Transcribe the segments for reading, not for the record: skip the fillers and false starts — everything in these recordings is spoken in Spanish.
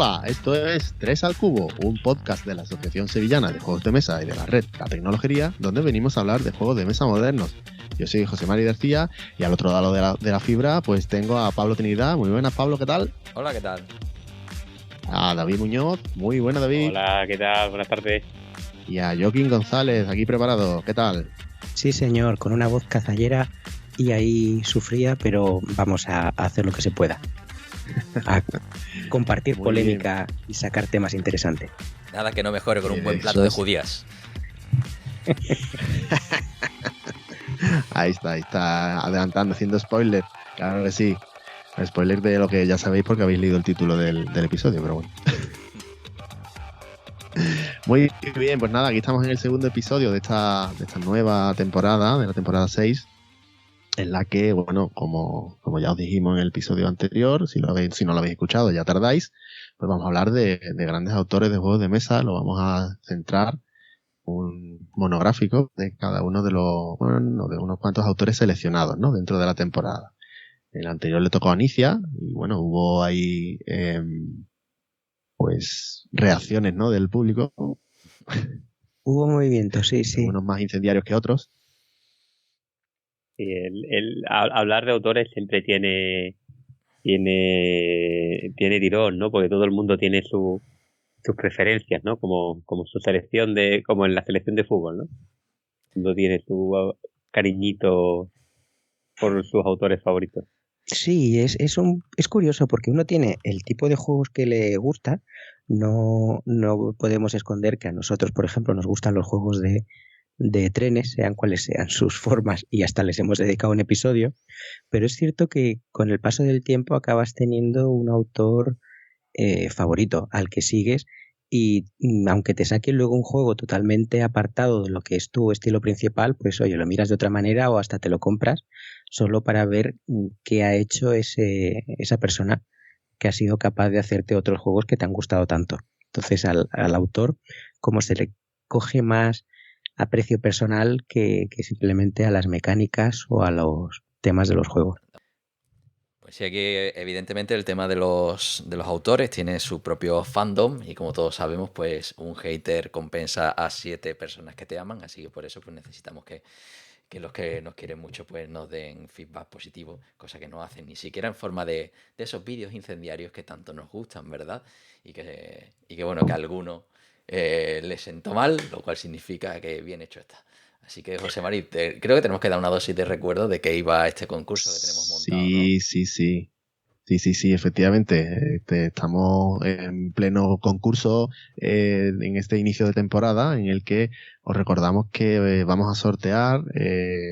Hola, esto es 3 al Cubo, un podcast de la Asociación Sevillana de Juegos de Mesa y de la red La Tecnología, donde venimos a hablar de juegos de mesa modernos. Yo soy José Mari García y al otro lado de la fibra pues tengo a Pablo Trinidad. Muy buenas, Pablo, ¿qué tal? Hola, ¿qué tal? A David Muñoz, muy buena, David. Hola, ¿qué tal? Buenas tardes. Y a Joaquín González, aquí preparado, ¿qué tal? Sí, señor, con una voz cazallera y ahí sufría, pero vamos a hacer lo que se pueda. A compartir Muy polémica y sacar temas interesantes. Nada que no mejore con un buen plato de judías. Ahí está, adelantando, haciendo spoiler. Claro que sí. Spoiler de lo que ya sabéis porque habéis leído el título del episodio, pero bueno. Muy bien, pues nada, aquí estamos en el segundo episodio de esta nueva temporada, de la temporada 6, en la que, bueno, como ya os dijimos en el episodio anterior, si no lo habéis escuchado ya tardáis, pues vamos a hablar de grandes autores de juegos de mesa, lo vamos a centrar un monográfico de cada uno de de unos cuantos autores seleccionados, ¿no? Dentro de la temporada. El anterior le tocó a Anicia y bueno, hubo ahí pues reacciones, ¿no? Del público. Hubo movimientos, sí. Unos más incendiarios que otros. Sí, hablar de autores siempre tiene tirón, ¿no? Porque todo el mundo tiene sus preferencias, ¿no? Como su selección como en la selección de fútbol, ¿no? Todo tiene su cariñito por sus autores favoritos. Sí, es curioso porque uno tiene el tipo de juegos que le gusta. No podemos esconder que a nosotros, por ejemplo, nos gustan los juegos de trenes, sean cuales sean sus formas, y hasta les hemos dedicado un episodio, pero es cierto que con el paso del tiempo acabas teniendo un autor favorito al que sigues y aunque te saque luego un juego totalmente apartado de lo que es tu estilo principal, pues oye, lo miras de otra manera o hasta te lo compras solo para ver qué ha hecho esa persona que ha sido capaz de hacerte otros juegos que te han gustado tanto. Entonces al autor, como se le coge más aprecio personal que simplemente a las mecánicas o a los temas de los juegos. Pues sí, aquí evidentemente el tema de los autores tiene su propio fandom y como todos sabemos, pues un hater compensa a 7 personas que te aman, así que por eso pues necesitamos que los que nos quieren mucho pues nos den feedback positivo, cosa que no hacen ni siquiera en forma de esos vídeos incendiarios que tanto nos gustan, ¿verdad? Y que bueno, que a alguno le sentó mal, lo cual significa que bien hecho está. Así que, José Mari, creo que tenemos que dar una dosis de recuerdo de que iba este concurso que tenemos montado, Sí, efectivamente. Estamos en pleno concurso en este inicio de temporada en el que os recordamos que vamos a sortear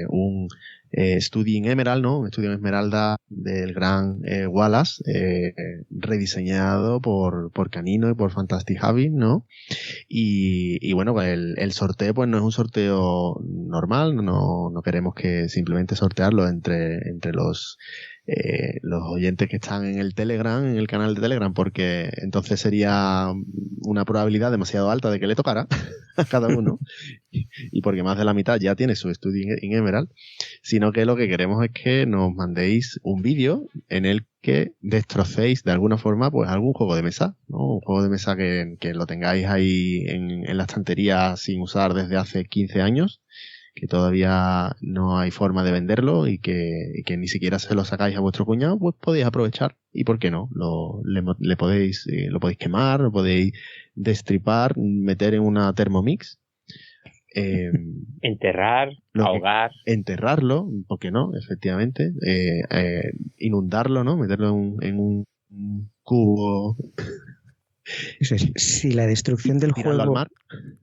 un Studying Emerald, ¿no? Un estudio en Esmeralda del gran Wallace, rediseñado por Canino y por Fantastic Habit, ¿no? Y bueno, pues el sorteo pues no es un sorteo normal, no queremos que simplemente sortearlo entre los oyentes que están en el Telegram, en el canal de Telegram, porque entonces sería una probabilidad demasiado alta de que le tocara a cada uno y porque más de la mitad ya tiene su estudio en Emerald, sino que lo que queremos es que nos mandéis un vídeo en el que destrocéis de alguna forma pues algún juego de mesa, ¿no? Un juego de mesa que lo tengáis ahí en la estantería sin usar desde hace 15 años, que todavía no hay forma de venderlo y que ni siquiera se lo sacáis a vuestro cuñado, pues podéis aprovechar y por qué no, lo podéis quemar, lo podéis destripar, meter en una Thermomix, enterrar, ahogar, enterrarlo, ¿por qué no? Efectivamente, inundarlo, ¿no? Meterlo en un cubo. Si la destrucción del juego,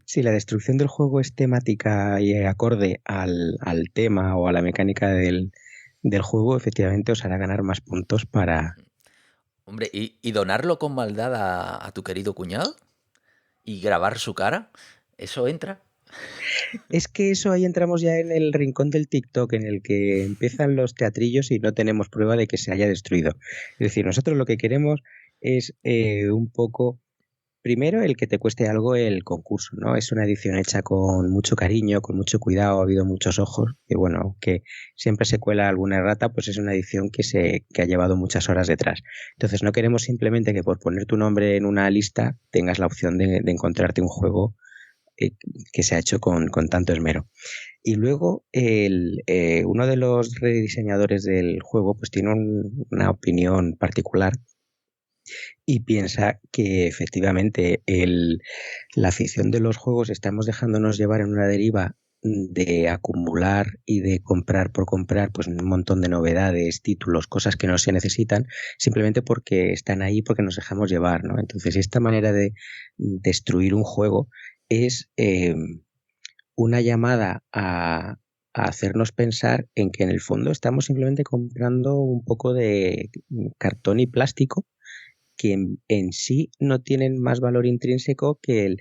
si la destrucción del juego es temática y acorde al tema o a la mecánica del juego, efectivamente os hará ganar más puntos para... Hombre, ¿y donarlo con maldad a tu querido cuñado? ¿Y grabar su cara? ¿Eso entra? Es que eso ahí entramos ya en el rincón del TikTok en el que empiezan los teatrillos y no tenemos prueba de que se haya destruido. Es decir, nosotros lo que queremos es un poco primero, el que te cueste algo el concurso, ¿no? Es una edición hecha con mucho cariño, con mucho cuidado, ha habido muchos ojos, y bueno, que siempre se cuela alguna errata, pues es una edición que ha llevado muchas horas detrás. Entonces no queremos simplemente que por poner tu nombre en una lista tengas la opción de encontrarte un juego que se ha hecho con tanto esmero. Y luego uno de los rediseñadores del juego pues tiene una opinión particular y piensa que efectivamente la afición de los juegos estamos dejándonos llevar en una deriva de acumular y de comprar por comprar pues un montón de novedades, títulos, cosas que no se necesitan simplemente porque están ahí, porque nos dejamos llevar, ¿no? Entonces esta manera de destruir un juego es una llamada a hacernos pensar en que en el fondo estamos simplemente comprando un poco de cartón y plástico que en sí no tienen más valor intrínseco que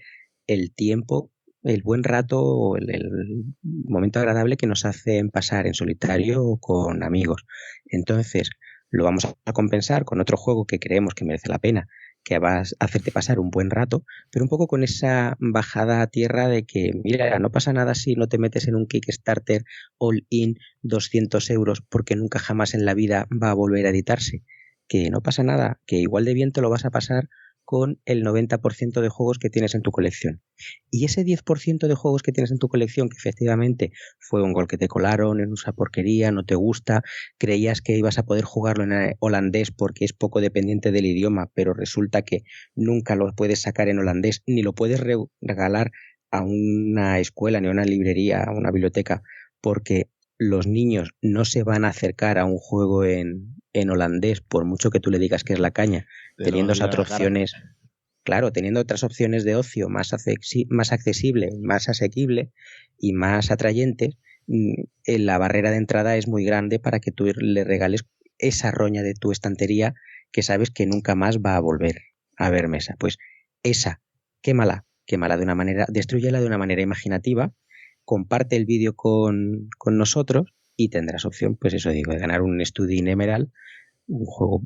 el tiempo, el buen rato o el momento agradable que nos hacen pasar en solitario o con amigos. Entonces lo vamos a compensar con otro juego que creemos que merece la pena, que va a hacerte pasar un buen rato, pero un poco con esa bajada a tierra de que, mira, no pasa nada si no te metes en un Kickstarter all-in 200 euros porque nunca jamás en la vida va a volver a editarse. Que no pasa nada, que igual de bien te lo vas a pasar con el 90% de juegos que tienes en tu colección. Y ese 10% de juegos que tienes en tu colección, que efectivamente fue un gol que te colaron, en esa porquería, no te gusta, creías que ibas a poder jugarlo en holandés porque es poco dependiente del idioma, pero resulta que nunca lo puedes sacar en holandés, ni lo puedes regalar a una escuela, ni a una librería, a una biblioteca, porque los niños no se van a acercar a un juego en holandés por mucho que tú le digas que es la caña, teniendo otras opciones, claro, teniendo otras opciones de ocio más accesible, más asequible y más atrayentes. La barrera de entrada es muy grande para que tú le regales esa roña de tu estantería que sabes que nunca más va a volver a ver mesa. Pues esa, quémala de una manera, destrúyela de una manera imaginativa, comparte el vídeo con nosotros y tendrás opción, pues eso digo, de ganar un Study in Emerald, un juego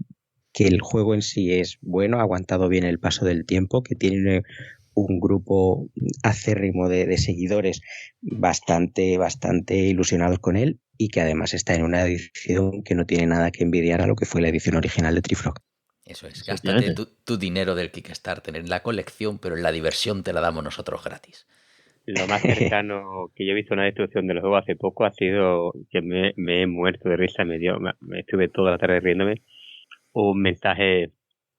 que el juego en sí es bueno, ha aguantado bien el paso del tiempo, que tiene un grupo acérrimo de seguidores bastante ilusionados con él y que además está en una edición que no tiene nada que envidiar a lo que fue la edición original de Triflog. Eso es, gástate tu dinero del Kickstarter en la colección, pero en la diversión te la damos nosotros gratis. Lo más cercano que yo he visto a una destrucción de los juegos hace poco ha sido que me he muerto de risa, me estuve toda la tarde riéndome. Un mensaje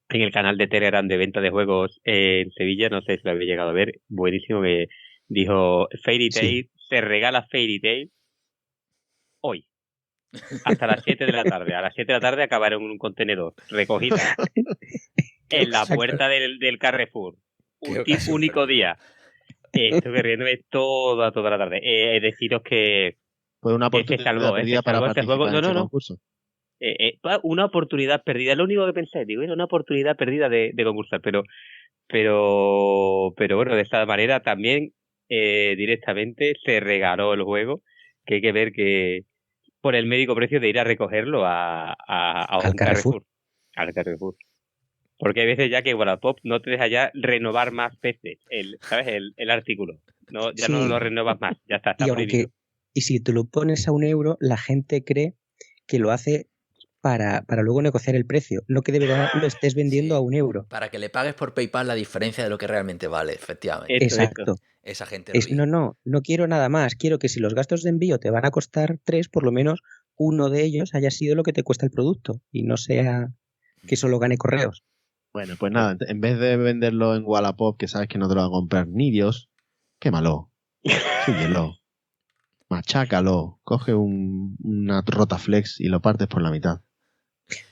en el canal de Telegram de venta de juegos en Sevilla, no sé si lo habéis llegado a ver, buenísimo, que dijo Fairy Tail, sí, se regala Fairy Tail hoy, hasta las 7 de la tarde. A las 7 de la tarde acabaron en un contenedor, recogida en la puerta del Carrefour. Un único día. Estuve riéndome toda la tarde. Deciros que fue una oportunidad perdida para participar en este concurso. Una oportunidad perdida, lo único que pensé, digo, era una oportunidad perdida de concursar, pero bueno, de esta manera también directamente se regaló el juego, que hay que ver que por el médico precio de ir a recogerlo a un Carrefour. Al Carrefour. Porque hay veces ya que Wallapop no te deja ya renovar más veces el artículo. No, ya sí, no lo renovas más, ya está prohibido. Y si tú lo pones a €1, la gente cree que lo hace para luego negociar el precio, no que de verdad lo estés vendiendo a €1. Para que le pagues por PayPal la diferencia de lo que realmente vale, efectivamente. Exacto. Esa gente no quiero nada más, quiero que si los gastos de envío te van a costar 3, por lo menos uno de ellos haya sido lo que te cuesta el producto y no sea que solo gane correos. Bueno, pues nada, en vez de venderlo en Wallapop, que sabes que no te lo va a comprar ni Dios, quémalo, súyelo, machácalo, coge una Rotaflex y lo partes por la mitad.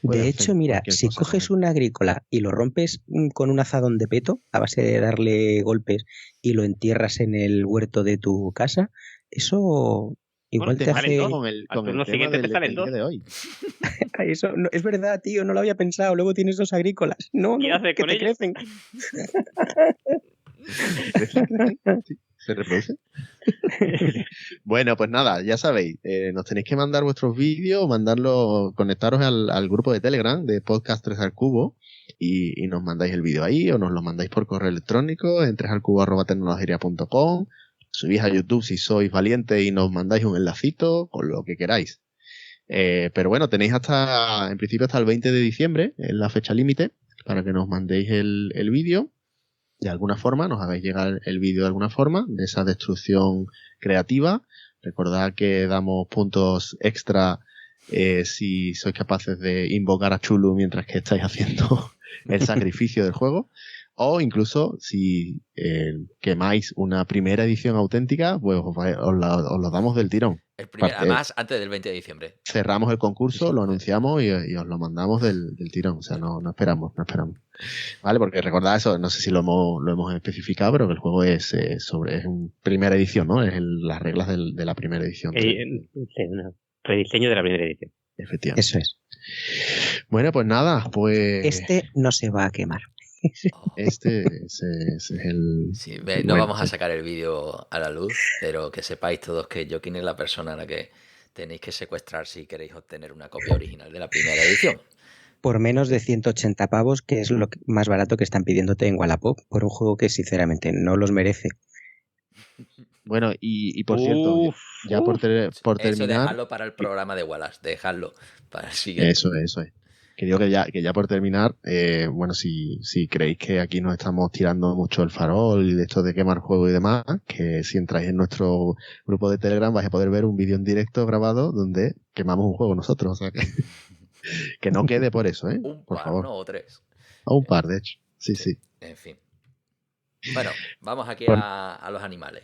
De hecho, mira, si coges una agrícola y lo rompes con un azadón de peto, a base de darle golpes y lo entierras en el huerto de tu casa, eso igual bueno, te hace... Con el tema del día de hoy. Eso no, es verdad, tío, no lo había pensado. Luego tienes 2 agrícolas. No, ¿qué haces que con te ellos? Crecen. ¿Se reproduce? Bueno, pues nada, ya sabéis, nos tenéis que mandar vuestros vídeos, conectaros al grupo de Telegram de Podcast 3 al Cubo y nos mandáis el vídeo ahí o nos lo mandáis por correo electrónico en 3alcubo@tecnologería.com. Subís a YouTube si sois valientes y nos mandáis un enlacito con lo que queráis. Pero bueno, tenéis en principio hasta el 20 de diciembre, es la fecha límite, para que nos mandéis el vídeo. De alguna forma, nos hagáis llegar el vídeo de alguna forma de esa destrucción creativa. Recordad que damos puntos extra si sois capaces de invocar a Chulu mientras que estáis haciendo el sacrificio del juego. O incluso si quemáis una primera edición auténtica, pues os lo damos del tirón. Además, antes del 20 de diciembre. Cerramos el concurso, lo anunciamos y os lo mandamos del tirón. O sea, no esperamos. Vale, porque recordad eso, no sé si lo hemos especificado, pero que el juego es una primera edición, ¿no? Es las reglas de la primera edición. Rediseño de la primera edición. Efectivamente. Eso es. Bueno, pues nada, pues... Este no se va a quemar. Ese es el... Sí, no vamos a sacar el vídeo a la luz, pero que sepáis todos que Joaquín es la persona a la que tenéis que secuestrar si queréis obtener una copia original de la primera edición. Por menos de 180 pavos, que es lo más barato que están pidiéndote en Wallapop, por un juego que sinceramente no los merece. Bueno, y por cierto, ya por terminar... Eso dejadlo para el programa de Wallace, dejadlo para el siguiente. Eso es. Que digo que ya por terminar, bueno, si creéis que aquí nos estamos tirando mucho el farol y de esto de quemar juego y demás, que si entráis en nuestro grupo de Telegram vais a poder ver un vídeo en directo grabado donde quemamos un juego nosotros, o sea que no quede por eso, por favor. No, o 3. O un par, de hecho. Sí. En fin. Bueno, vamos aquí a los animales.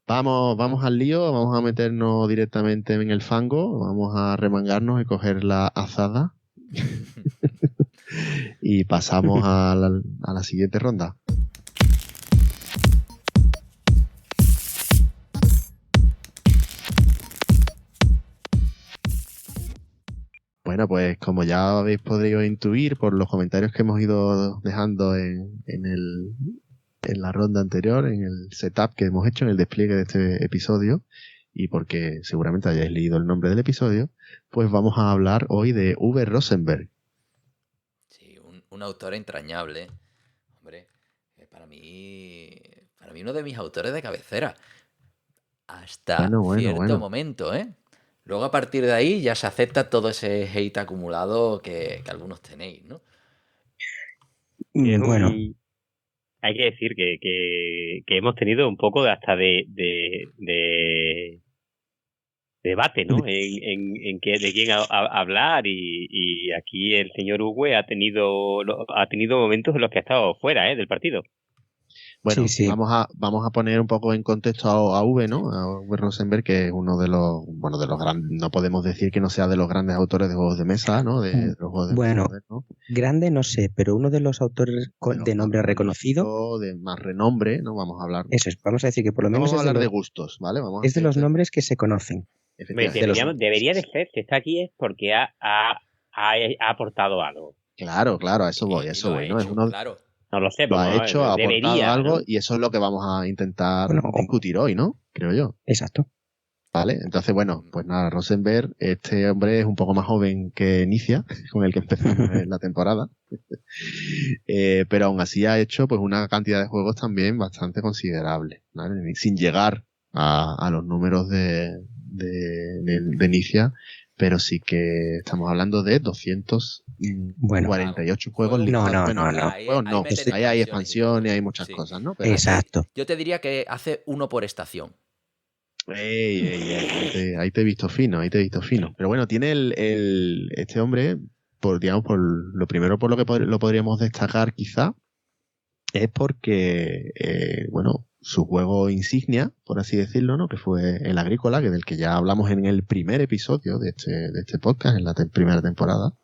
Vamos al lío, vamos a meternos directamente en el fango, vamos a remangarnos y coger la azada. Y pasamos a la siguiente ronda. Bueno, pues como ya habéis podido intuir por los comentarios que hemos ido dejando en la ronda anterior, en el setup que hemos hecho, en el despliegue de este episodio, y porque seguramente hayáis leído el nombre del episodio, pues vamos a hablar hoy de Uwe Rosenberg. Sí, un autor entrañable. Hombre, para mí uno de mis autores de cabecera. Hasta cierto momento, ¿eh? Luego a partir de ahí ya se acepta todo ese hate acumulado que algunos tenéis, ¿no? Bueno. Hay que decir que hemos tenido un poco de debate, ¿no? En de quién hablar y aquí el señor Uwe ha tenido momentos en los que ha estado fuera del partido. Bueno, sí. Vamos a poner un poco en contexto a Uwe, ¿no? A Uwe Rosenberg, que es uno de los grandes, no podemos decir que no sea de los grandes autores de juegos de mesa, ¿no? De los juegos de mesa, ¿no? Grande no sé, pero uno de los autores de nombre reconocido. De más renombre, ¿no? Vamos a hablar. Eso es, vamos a decir que por lo menos vamos a hablar de gustos, ¿vale? Es de los nombres que se conocen. Debería de ser, si está aquí es porque ha aportado algo. Claro, a eso voy, ¿no? Es uno, claro. No lo sé, lo ha hecho, ha aportado algo, ¿no? Y eso es lo que vamos a intentar discutir hoy, ¿no? Creo yo. Exacto. Vale, entonces bueno, pues nada, Rosenberg, este hombre es un poco más joven que Nicia, con el que empezamos la temporada, pero aún así ha hecho pues una cantidad de juegos también bastante considerable, ¿vale? Sin llegar a los números de Nicia, pero sí que estamos hablando de 248 juegos listados. No, ahí hay expansiones, hay muchas cosas, ¿no? Pero exacto. Yo te diría que hace uno por estación. Ahí te he visto fino. Pero bueno, tiene este hombre, por lo primero por lo que lo podríamos destacar quizá, es porque, su juego insignia, por así decirlo, ¿no? Que fue el Agrícola, que del que ya hablamos en el primer episodio de este podcast, en la primera temporada.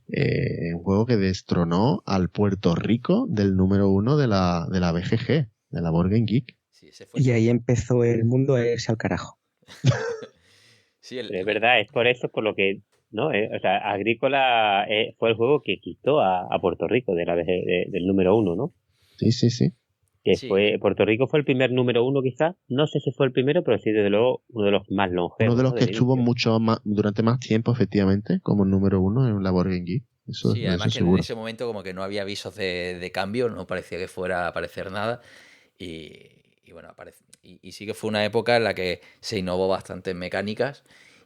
Un juego que destronó al Puerto Rico del número 1 de la BGG, de la Board Game Geek. Sí, y ahí empezó el mundo a irse al carajo. Sí, es verdad, es por eso, por lo que, ¿no? Agrícola fue el juego que quitó a Puerto Rico del número 1, ¿no? Sí. Puerto Rico fue el primer número 1 quizás, no sé si fue el primero, pero sí desde luego uno de los más longevos. Uno de los que estuvo mucho más, durante más tiempo efectivamente como el número 1 en la Board Game Geek. Sí, además que en seguro. ese momento como que no había avisos de cambio, no parecía que fuera a aparecer nada y bueno, y sí que fue una época en la que se innovó bastante en mecánicas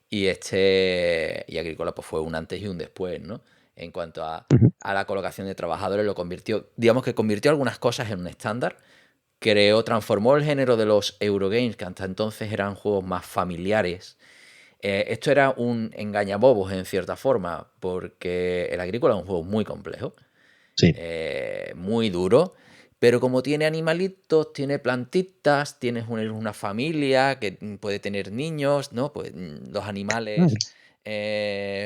y Agrícola pues fue un antes y un después, ¿no? En cuanto Ujú. a la colocación de trabajadores, lo convirtió, digamos que convirtió algunas cosas en un estándar, transformó el género de los Eurogames, que hasta entonces eran juegos más familiares. Esto era un engañabobos en cierta forma, porque el Agrícola es un juego muy complejo, Sí. muy duro, pero como tiene animalitos, tiene plantitas, tienes una familia que puede tener niños, ¿no? Pues los animales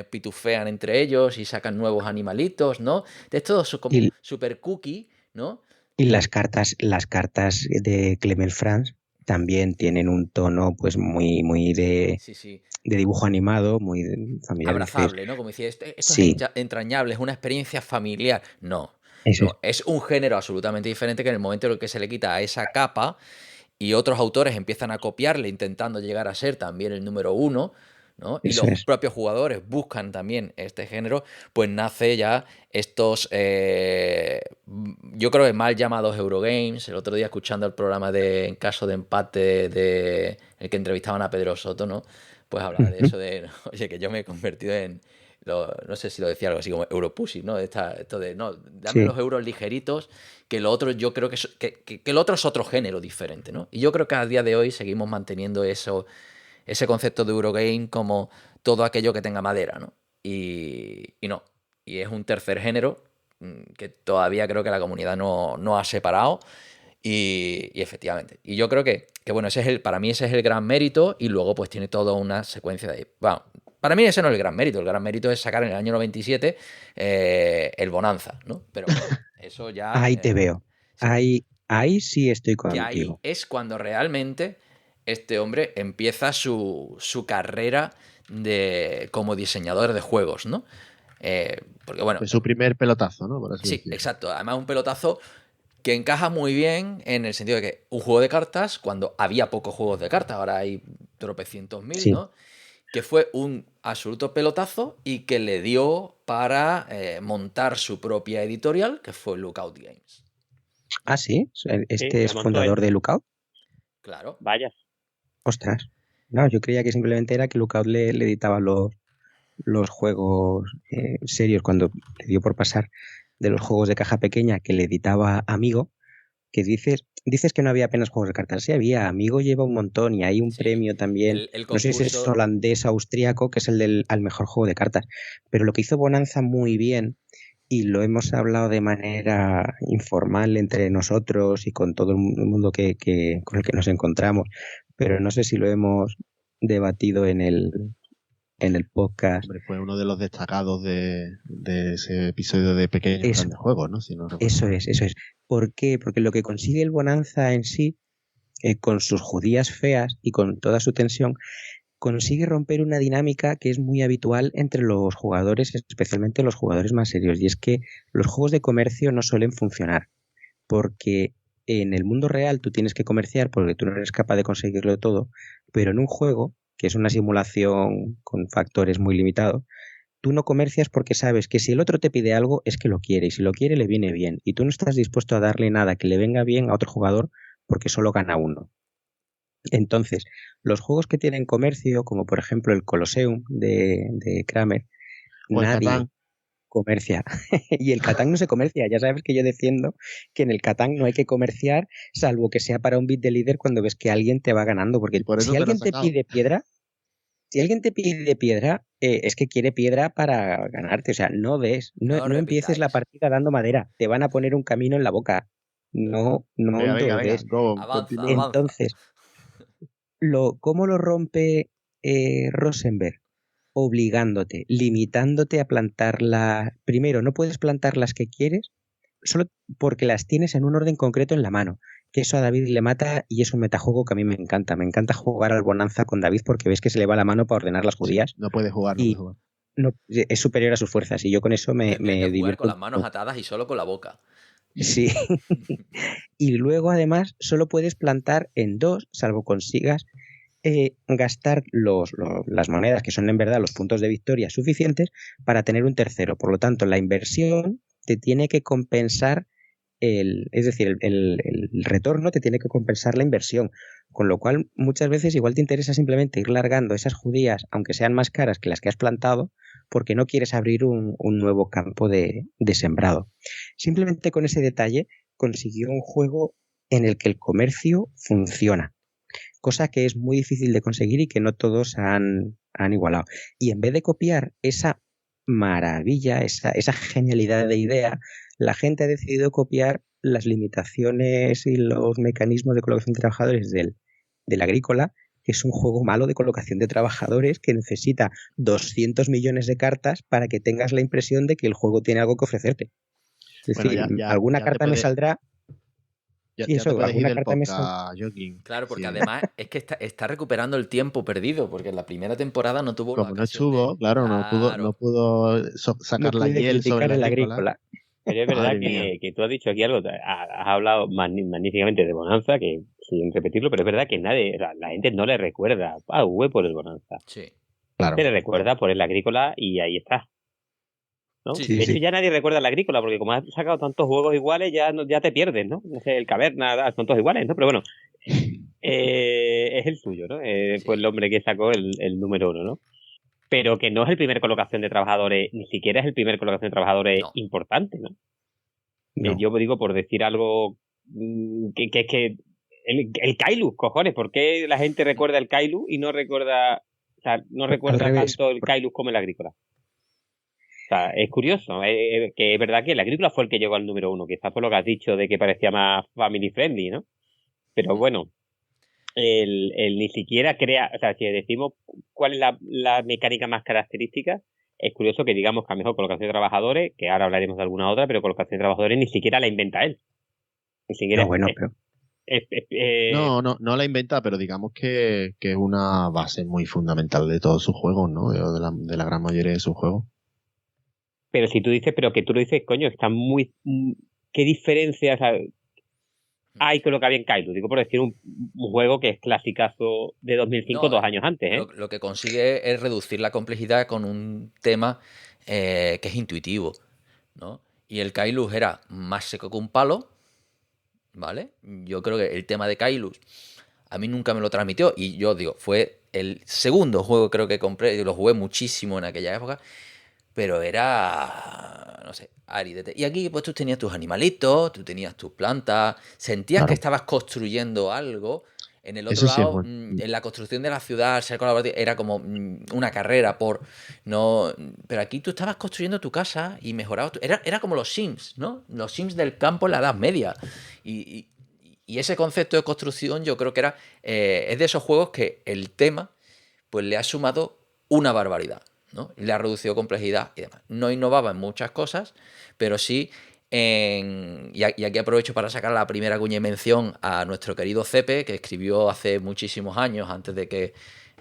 pitufean entre ellos y sacan nuevos animalitos, ¿no? Es todo como Y, super cookie, ¿no? y Y las cartas de Clement France también tienen un tono pues muy sí, sí, de dibujo animado, muy familiar. Dices, abrazable, ¿no? Como decía, esto es sí, entrañable, es una experiencia familiar. No, eso es. no, es un género absolutamente diferente que en el momento en el que se le quita esa capa y otros autores empiezan a copiarle intentando llegar a ser también el número uno, ¿no? Y Eso los es. propios jugadores buscan también este género, pues nace ya estos, yo creo que mal llamados Eurogames. El otro día escuchando el programa de En caso de empate de el que entrevistaban a Pedro Soto, ¿no? Pues hablaba de Ujú. eso de, oye, que yo me he convertido en, no sé si lo decía algo así como Europussy, ¿no? Esto de, no, dame Sí. los euros ligeritos, que lo otro yo creo que lo otro es otro género diferente, ¿no? Y yo creo que a día de hoy seguimos manteniendo ese concepto de Eurogame como todo aquello que tenga madera, ¿no? Y no. Y es un tercer género que todavía creo que la comunidad no ha separado. Y efectivamente. Y yo creo que bueno, para mí ese es el gran mérito. Y luego, pues tiene toda una secuencia de. Bueno, para mí ese no es el gran mérito. El gran mérito es sacar en el año 97 el Bonanza, ¿no? Pero bueno, eso ya. Ahí te veo. Sí, Ahí sí estoy que ahí contigo. es cuando realmente este hombre empieza su carrera como diseñador de juegos, ¿no? Porque bueno, Fue su primer pelotazo, ¿no? Por así sí, decirlo. exacto. Además, un pelotazo que encaja muy bien en el sentido de que un juego de cartas, cuando había pocos juegos de cartas, ahora hay tropecientos mil, Sí. ¿no? Que fue un absoluto pelotazo y que le dio para montar su propia editorial, que fue Lookout Games. Ah, sí. Sí, Este la es montó él. fundador de Lookout. Claro. Vaya. Ostras. No, yo creía que simplemente era que Lookout le editaba los juegos serios cuando le dio por pasar de los juegos de caja pequeña que le editaba Amigo, que dices que no había apenas juegos de cartas. Sí había, Amigo lleva un montón y hay un Sí. premio también, El no sé si es concurso. holandés austríaco, que es el al mejor juego de cartas. Pero lo que hizo Bonanza muy bien, y lo hemos hablado de manera informal entre nosotros y con todo el mundo con el que nos encontramos, pero no sé si lo hemos debatido en el podcast. Hombre, fue uno de los destacados de ese episodio de Pequeños Eso, Grandes Juegos, ¿no? Si no recuerdo mal. eso es. ¿Por qué? Porque lo que consigue el Bonanza en sí, con sus judías feas y con toda su tensión, consigue romper una dinámica que es muy habitual entre los jugadores, especialmente los jugadores más serios, y es que los juegos de comercio no suelen funcionar, porque en el mundo real tú tienes que comerciar porque tú no eres capaz de conseguirlo todo, pero en un juego, que es una simulación con factores muy limitados, tú no comercias porque sabes que si el otro te pide algo es que lo quiere y si lo quiere le viene bien y tú no estás dispuesto a darle nada que le venga bien a otro jugador porque solo gana uno. Entonces, los juegos que tienen comercio, como por ejemplo el Colosseum de Kramer, O el nadie Catán. comercia. Y el Catán no se comercia. Ya sabes que yo defiendo que en el Catán no hay que comerciar, salvo que sea para un bit de líder cuando ves que alguien te va ganando. Porque Y por eso si te lo he alguien te sacado. pide piedra, es que quiere piedra para ganarte. O sea, no No no empieces la repitáis. partida dando madera. Te van a poner un camino en la boca. No Venga, venga, lo venga. des. Go, Avanza, continúa. avanza. Entonces, ¿cómo lo rompe Rosenberg? Obligándote, limitándote a plantarla. Primero, no puedes plantar las que quieres solo porque las tienes en un orden concreto en la mano. Que eso a David le mata y es un metajuego que a mí me encanta. Me encanta jugar al Bonanza con David porque ves que se le va la mano para ordenar las Sí, judías no puede jugar, no puede y jugar. no, es superior a sus fuerzas. Y yo con eso Tendrías que me jugar con divierto las un manos montón. atadas y solo con la boca. Sí. Y luego además solo puedes plantar en dos, salvo consigas gastar las monedas, que son en verdad los puntos de victoria suficientes, para tener un tercero. Por lo tanto, la inversión te tiene que compensar es decir, el retorno te tiene que compensar la inversión, con lo cual muchas veces igual te interesa simplemente ir largando esas judías, aunque sean más caras que las que has plantado, porque no quieres abrir un nuevo campo de sembrado. Simplemente con ese detalle consiguió un juego en el que el comercio funciona, cosa que es muy difícil de conseguir y que no todos han igualado. Y en vez de copiar esa maravilla, esa genialidad de idea, la gente ha decidido copiar las limitaciones y los mecanismos de colocación de trabajadores del Agrícola, que es un juego malo de colocación de trabajadores que necesita 200 millones de cartas para que tengas la impresión de que el juego tiene algo que ofrecerte. Es decir, alguna carta me saldrá. Ya te puedes ir del podcast, Joaquín. Claro, porque además es que está recuperando el tiempo perdido, porque en la primera temporada no tuvo como no estuvo, claro, no pudo sacar la hiel sobre el Agrícola. Pero es verdad que tú has dicho aquí algo, has hablado magníficamente de Bonanza, que sin repetirlo, pero es verdad que la gente no le recuerda a V por el Bonanza. Sí. Claro. Se le recuerda por el Agrícola y ahí está. ¿No? Sí, de hecho, ya nadie recuerda el Agrícola, porque como has sacado tantos juegos iguales, ya te pierdes, ¿no? No sé, el Caverna, son todos iguales, ¿no? Pero bueno, es el suyo, ¿no? Fue el hombre que sacó el número 1, ¿no? Pero que no es el primer colocación de trabajadores, ni siquiera es el primer colocación de trabajadores importante, ¿no? Yo digo, por decir algo, que es que el Kailus, cojones, ¿por qué la gente recuerda el Kailus y no recuerda tanto el Kailus como el Agrícola? O sea, es curioso, que es verdad que el Agrícola fue el que llegó al número 1, quizás por lo que has dicho de que parecía más family friendly, ¿no? Pero bueno, el ni siquiera crea, o sea, si decimos cuál es la mecánica más característica, es curioso que digamos que a mejor colocación de trabajadores, que ahora hablaremos de alguna otra, pero colocación de trabajadores ni siquiera la inventa él. Ni siquiera no la inventa, pero digamos que es una base muy fundamental de todos sus juegos, ¿no? De la gran mayoría de sus juegos. Pero si tú dices, pero que tú lo dices, coño, está muy... ¿Qué diferencias hay con lo que había en Kailus? Digo, por decir un juego que es clasicazo de 2005, 2 años antes, ¿eh? Lo que consigue es reducir la complejidad con un tema que es intuitivo, ¿no? Y el Kailus era más seco que un palo, ¿vale? Yo creo que el tema de Kailus a mí nunca me lo transmitió y yo digo, fue el segundo juego creo que compré, y lo jugué muchísimo en aquella época, pero era, no sé, aridete. Y aquí pues tú tenías tus animalitos, tú tenías tus plantas, sentías que estabas construyendo algo. En el otro lado, en la construcción de la ciudad, ser colaborativo, era como una carrera pero aquí tú estabas construyendo tu casa y mejorabas. Era como los Sims, ¿no? Los Sims del campo en la Edad Media. Y ese concepto de construcción yo creo que es de esos juegos que el tema pues le ha sumado una barbaridad, ¿no? Y le ha reducido complejidad y demás. No innovaba en muchas cosas, pero sí y aquí aprovecho para sacar la primera cuña y mención a nuestro querido Cepe, que escribió hace muchísimos años, antes de que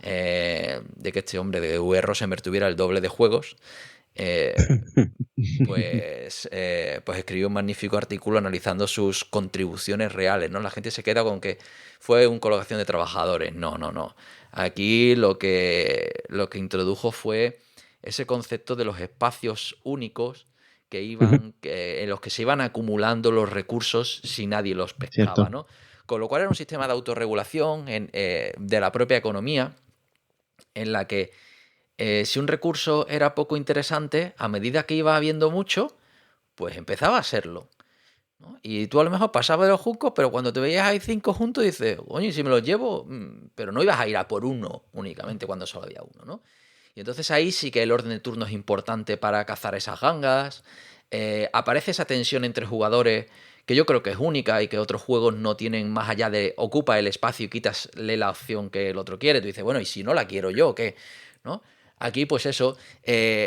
este hombre de V. Rosenberg tuviera el doble de juegos. Pues escribió un magnífico artículo analizando sus contribuciones reales, ¿no? La gente se queda con que fue una colocación de trabajadores. No. Aquí lo que introdujo fue ese concepto de los espacios únicos en los que se iban acumulando los recursos si nadie los pescaba, ¿no? Con lo cual era un sistema de autorregulación de la propia economía, en la que si un recurso era poco interesante, a medida que iba habiendo mucho, pues empezaba a serlo, ¿no? Y tú a lo mejor pasabas de los juncos, pero cuando te veías ahí 5 juntos, dices, oye, si me los llevo, pero no ibas a ir a por uno únicamente cuando solo había uno, ¿no? Y entonces ahí sí que el orden de turno es importante para cazar esas gangas. Aparece esa tensión entre jugadores que yo creo que es única y que otros juegos no tienen, más allá de ocupa el espacio y quitasle la opción que el otro quiere. Tú dices, bueno, ¿y si no la quiero yo, qué? ¿No? Aquí, pues eso.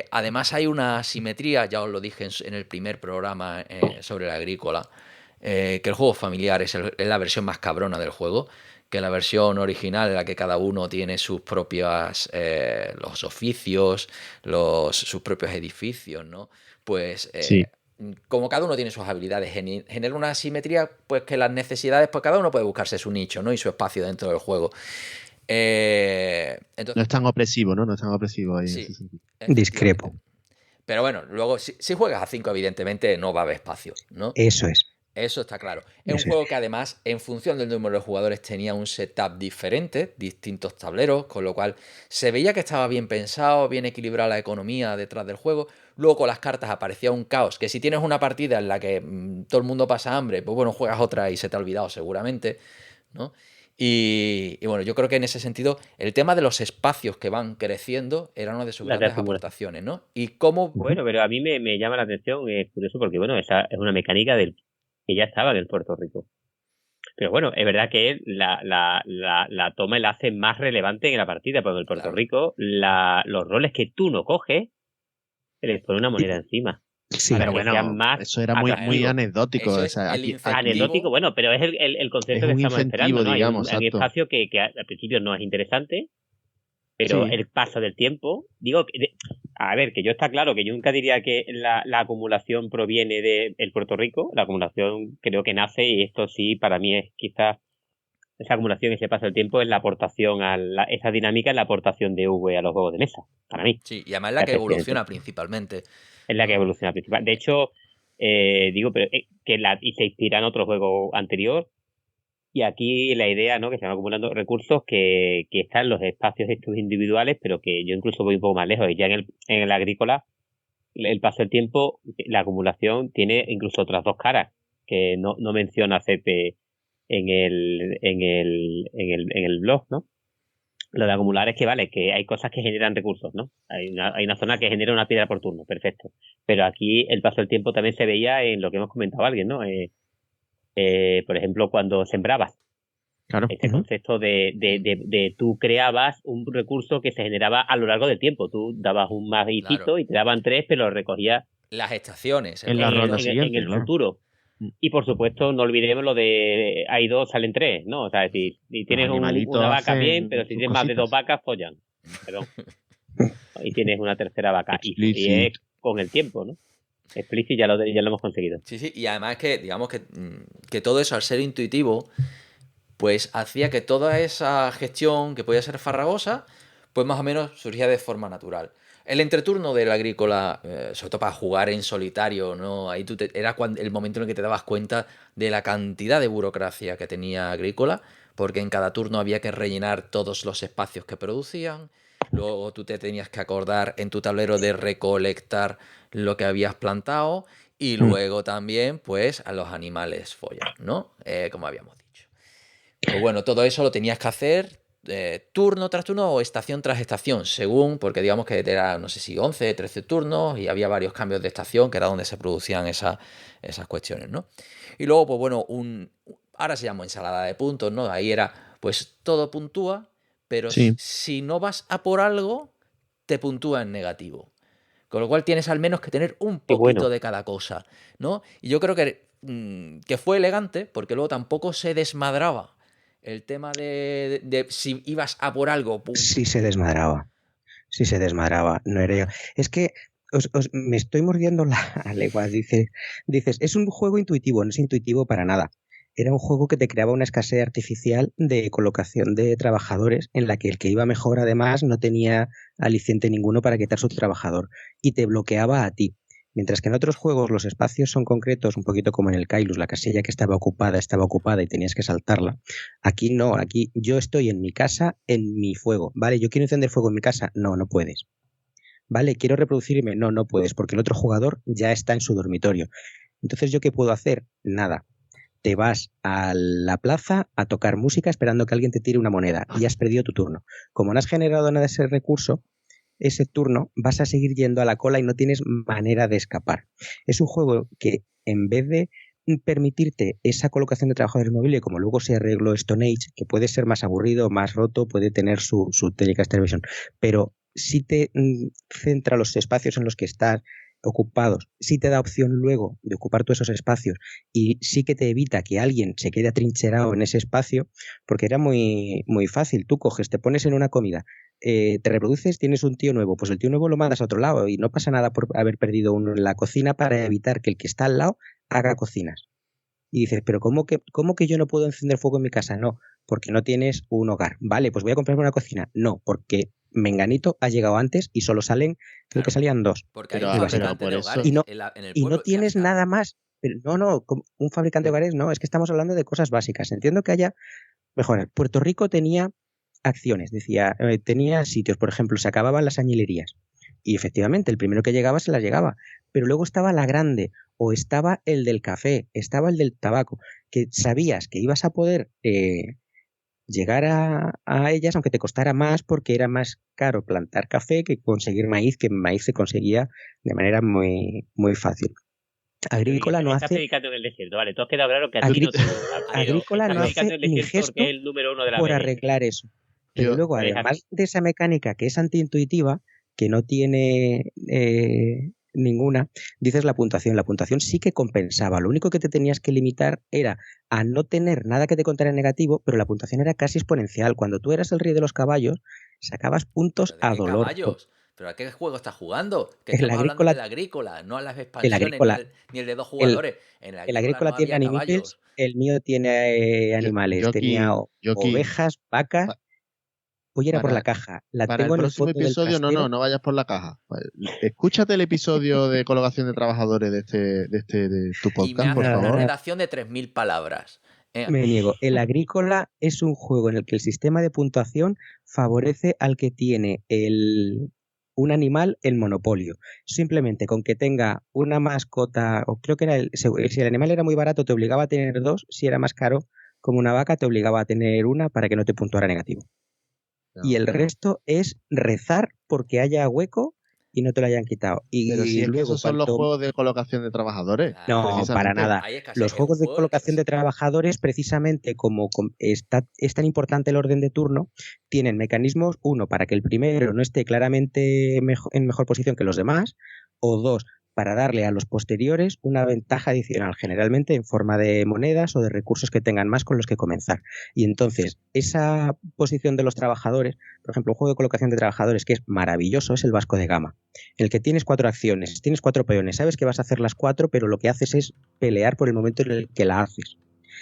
Además hay una simetría, ya os lo dije en el primer programa sobre la Agrícola, que el juego familiar es la versión más cabrona del juego, que la versión original en la que cada uno tiene sus propias los oficios, sus propios edificios, ¿no? Pues como cada uno tiene sus habilidades, genera una asimetría, pues que las necesidades, pues cada uno puede buscarse su nicho, ¿no? Y su espacio dentro del juego. Entonces, No es tan opresivo, ¿no? No es tan opresivo ahí en sí, ese sentido. Discrepo. efectivamente. Pero bueno, luego, si juegas a 5, evidentemente no va a haber espacio, ¿no? Eso es. Eso está claro. Es un Eso es. juego que además, en función del número de jugadores, tenía un setup diferente, distintos tableros, con lo cual se veía que estaba bien pensado, bien equilibrada la economía detrás del juego. Luego con las cartas aparecía un caos, que si tienes una partida en la que todo el mundo pasa hambre, pues bueno, juegas otra y se te ha olvidado seguramente, ¿no? Y bueno, yo creo que en ese sentido, el tema de los espacios que van creciendo era una de sus Las de grandes acumulación. aportaciones, ¿no? Y cómo... Bueno, pero a mí me llama la atención, es curioso, porque bueno, esa es una mecánica que ya estaba en el Puerto Rico. Pero bueno, es verdad que él la toma y la hace más relevante en la partida, porque en el Puerto Claro. Rico los roles que tú no coges, se les pone una moneda encima. Sí, Para Pero que bueno, sean más eso era muy atractivos. anecdótico. Eso O es sea, el aquí, incentivo. Anecdótico, bueno, pero es el concepto Es que un estamos incentivo, esperando, ¿no? digamos, Hay un exacto. espacio que al principio no es interesante, pero Sí. el paso del tiempo, digo, a ver, que yo está claro que yo nunca diría que la acumulación proviene del Puerto Rico, la acumulación creo que nace, y esto sí, para mí es quizás esa acumulación, ese paso del tiempo es la aportación esa dinámica es la aportación de V a los juegos de mesa, para mí. Sí, y además es la que evoluciona principalmente. Es la que evoluciona principal. De hecho, digo, pero y se inspira en otro juego anterior. Y aquí la idea, ¿no? Que se van acumulando recursos que están los espacios estos individuales, pero que yo incluso voy un poco más lejos. Y ya en el agrícola, el paso del tiempo, la acumulación tiene incluso otras dos caras que no menciona CP en el blog, ¿no? Lo de acumular es que vale, que hay cosas que generan recursos, ¿no? Hay una zona que genera una piedra por turno, perfecto. Pero aquí el paso del tiempo también se veía en lo que hemos comentado alguien, ¿no? Por ejemplo, cuando sembrabas. Claro. Este concepto de tú creabas un recurso que se generaba a lo largo del tiempo. Tú dabas un maguicito Claro. y te daban 3, pero lo recogías Las estaciones. En la ronda en siguiente, el claro. futuro. Y por supuesto, no olvidemos lo de hay 2, salen 3, ¿no? O sea, si tienes animalitos una vaca hacen bien, pero si sus tienes más de 2 cositas. vacas, follan. Perdón. Y tienes una tercera vaca. Y es Explicit. con el tiempo, ¿no? Explicit ya lo hemos conseguido. Sí, sí, y además que, digamos que todo eso al ser intuitivo, pues hacía que toda esa gestión que podía ser farragosa, pues más o menos surgía de forma natural. El entreturno del agrícola, sobre todo para jugar en solitario, ¿no? Ahí era el momento en el que te dabas cuenta de la cantidad de burocracia que tenía agrícola, porque en cada turno había que rellenar todos los espacios que producían. Luego tú te tenías que acordar en tu tablero de recolectar lo que habías plantado. Y luego también, pues, a los animales follan, ¿no? Como habíamos dicho. Pues bueno, todo eso lo tenías que hacer turno tras turno o estación tras estación, según, porque digamos que era, no sé si 11, 13 turnos y había varios cambios de estación, que era donde se producían esas cuestiones, ¿no? Y luego, pues bueno, ahora se llama ensalada de puntos, ¿no? Ahí era, pues todo puntúa, pero Sí. si no vas a por algo, te puntúa en negativo. Con lo cual tienes al menos que tener un Qué poquito bueno. de cada cosa, ¿no? Y yo creo que fue elegante, porque luego tampoco se desmadraba el tema de si ibas a por algo. ¡Pum! Sí se desmadraba. Sí se desmadraba. No era yo. Es que me estoy mordiendo la lengua. Dices, es un juego intuitivo, no es intuitivo para nada. Era un juego que te creaba una escasez artificial de colocación de trabajadores en la que el que iba mejor además no tenía aliciente ninguno para quitar su trabajador y te bloqueaba a ti. Mientras que en otros juegos los espacios son concretos, un poquito como en el Kailus, la casilla que estaba ocupada y tenías que saltarla. Aquí no, aquí yo estoy en mi casa, en mi fuego. Vale, yo quiero encender fuego en mi casa. No, no puedes. Vale, quiero reproducirme. No, no puedes, porque el otro jugador ya está en su dormitorio. Entonces, ¿yo qué puedo hacer? Nada. Te vas a la plaza a tocar música esperando que alguien te tire una moneda y has perdido tu turno. Como no has generado nada de ese recurso, ese turno vas a seguir yendo a la cola y no tienes manera de escapar. Es un juego que en vez de permitirte esa colocación de trabajadores móviles, como luego se arregló Stone Age, que puede ser más aburrido, más roto, puede tener su Telecast Television, pero sí te centra los espacios en los que estás ocupados, sí te da opción luego de ocupar todos esos espacios y sí que te evita que alguien se quede atrincherado en ese espacio, porque era muy, muy fácil. Tú coges, te pones en una comida, te reproduces, tienes un tío nuevo, pues el tío nuevo lo mandas a otro lado y no pasa nada por haber perdido uno en la cocina para evitar que el que está al lado haga cocinas. Y dices, pero ¿cómo que yo no puedo encender fuego en mi casa? No, porque no tienes un hogar. Vale, pues voy a comprarme una cocina. No, porque Menganito ha llegado antes y solo salen, creo que salían 2. Porque hay Pero, un pero fabricante por de eso, hogares Y no, en el y no pueblo, ya tienes está. nada más. Pero no, como un fabricante de hogares no, es que estamos hablando de cosas básicas. Entiendo que haya mejoras. Puerto Rico tenía acciones, decía, tenía sitios, por ejemplo, se acababan las añilerías. Y efectivamente, el primero que llegaba se las llegaba. Pero luego estaba la grande, o estaba el del café, estaba el del tabaco, que sabías que ibas a poder llegar a ellas, aunque te costara más, porque era más caro plantar café que conseguir maíz, que maíz se conseguía de manera muy, muy fácil. Agrícola no Estás hace. predicando en el desierto, vale, tú has quedado claro que a ti no te gusta, pero Agrícola estás no predicando hace en el ni desierto porque gesto es el número 1 de la por BD. arreglar eso. Pero yo, luego, Pues además de esa mecánica que es antiintuitiva, que no tiene ninguna, dices la puntuación. La puntuación sí que compensaba. Lo único que te tenías que limitar era a no tener nada que te contara negativo, pero la puntuación era casi exponencial. Cuando tú eras el rey de los caballos, sacabas puntos ¿Pero de a qué dolor. caballos? ¿Pero a qué juego estás jugando? Que El estamos hablando agrícola, del agrícola, no a las el expansiones agrícola, ni el de 2 el, jugadores. En el el agrícola agrícola no tiene había animales, caballos. el mío tiene animales, tenía yo aquí, ovejas, vacas. Voy a ir a por la para, caja. La para el tengo en el próximo fondo del episodio, trastero. no vayas por la caja. Escúchate el episodio de colocación de trabajadores de tu Y me podcast, por haces una favor. redacción de 3000 palabras. Me niego. El agrícola es un juego en el que el sistema de puntuación favorece al que tiene un animal el monopolio. Simplemente con que tenga una mascota, o creo que era si el animal era muy barato te obligaba a tener 2, si era más caro como una vaca te obligaba a tener una para que no te puntuara negativo. Y el resto es rezar porque haya hueco y no te lo hayan quitado. Pero si Y es que luego esos son los juegos de colocación de trabajadores, No, para precisamente. nada. Hay escasez, Los es un juegos de juego de colocación de escasez. trabajadores, precisamente como es tan importante el orden de turno, tienen mecanismos, uno, para que el primero no esté claramente en mejor posición que los demás, o dos, para darle a los posteriores una ventaja adicional, generalmente en forma de monedas o de recursos que tengan más con los que comenzar. Y entonces, esa posición de los trabajadores, por ejemplo, un juego de colocación de trabajadores que es maravilloso, es el Vasco de Gama, en el que tienes 4 acciones, tienes 4 peones, sabes que vas a hacer las 4, pero lo que haces es pelear por el momento en el que la haces.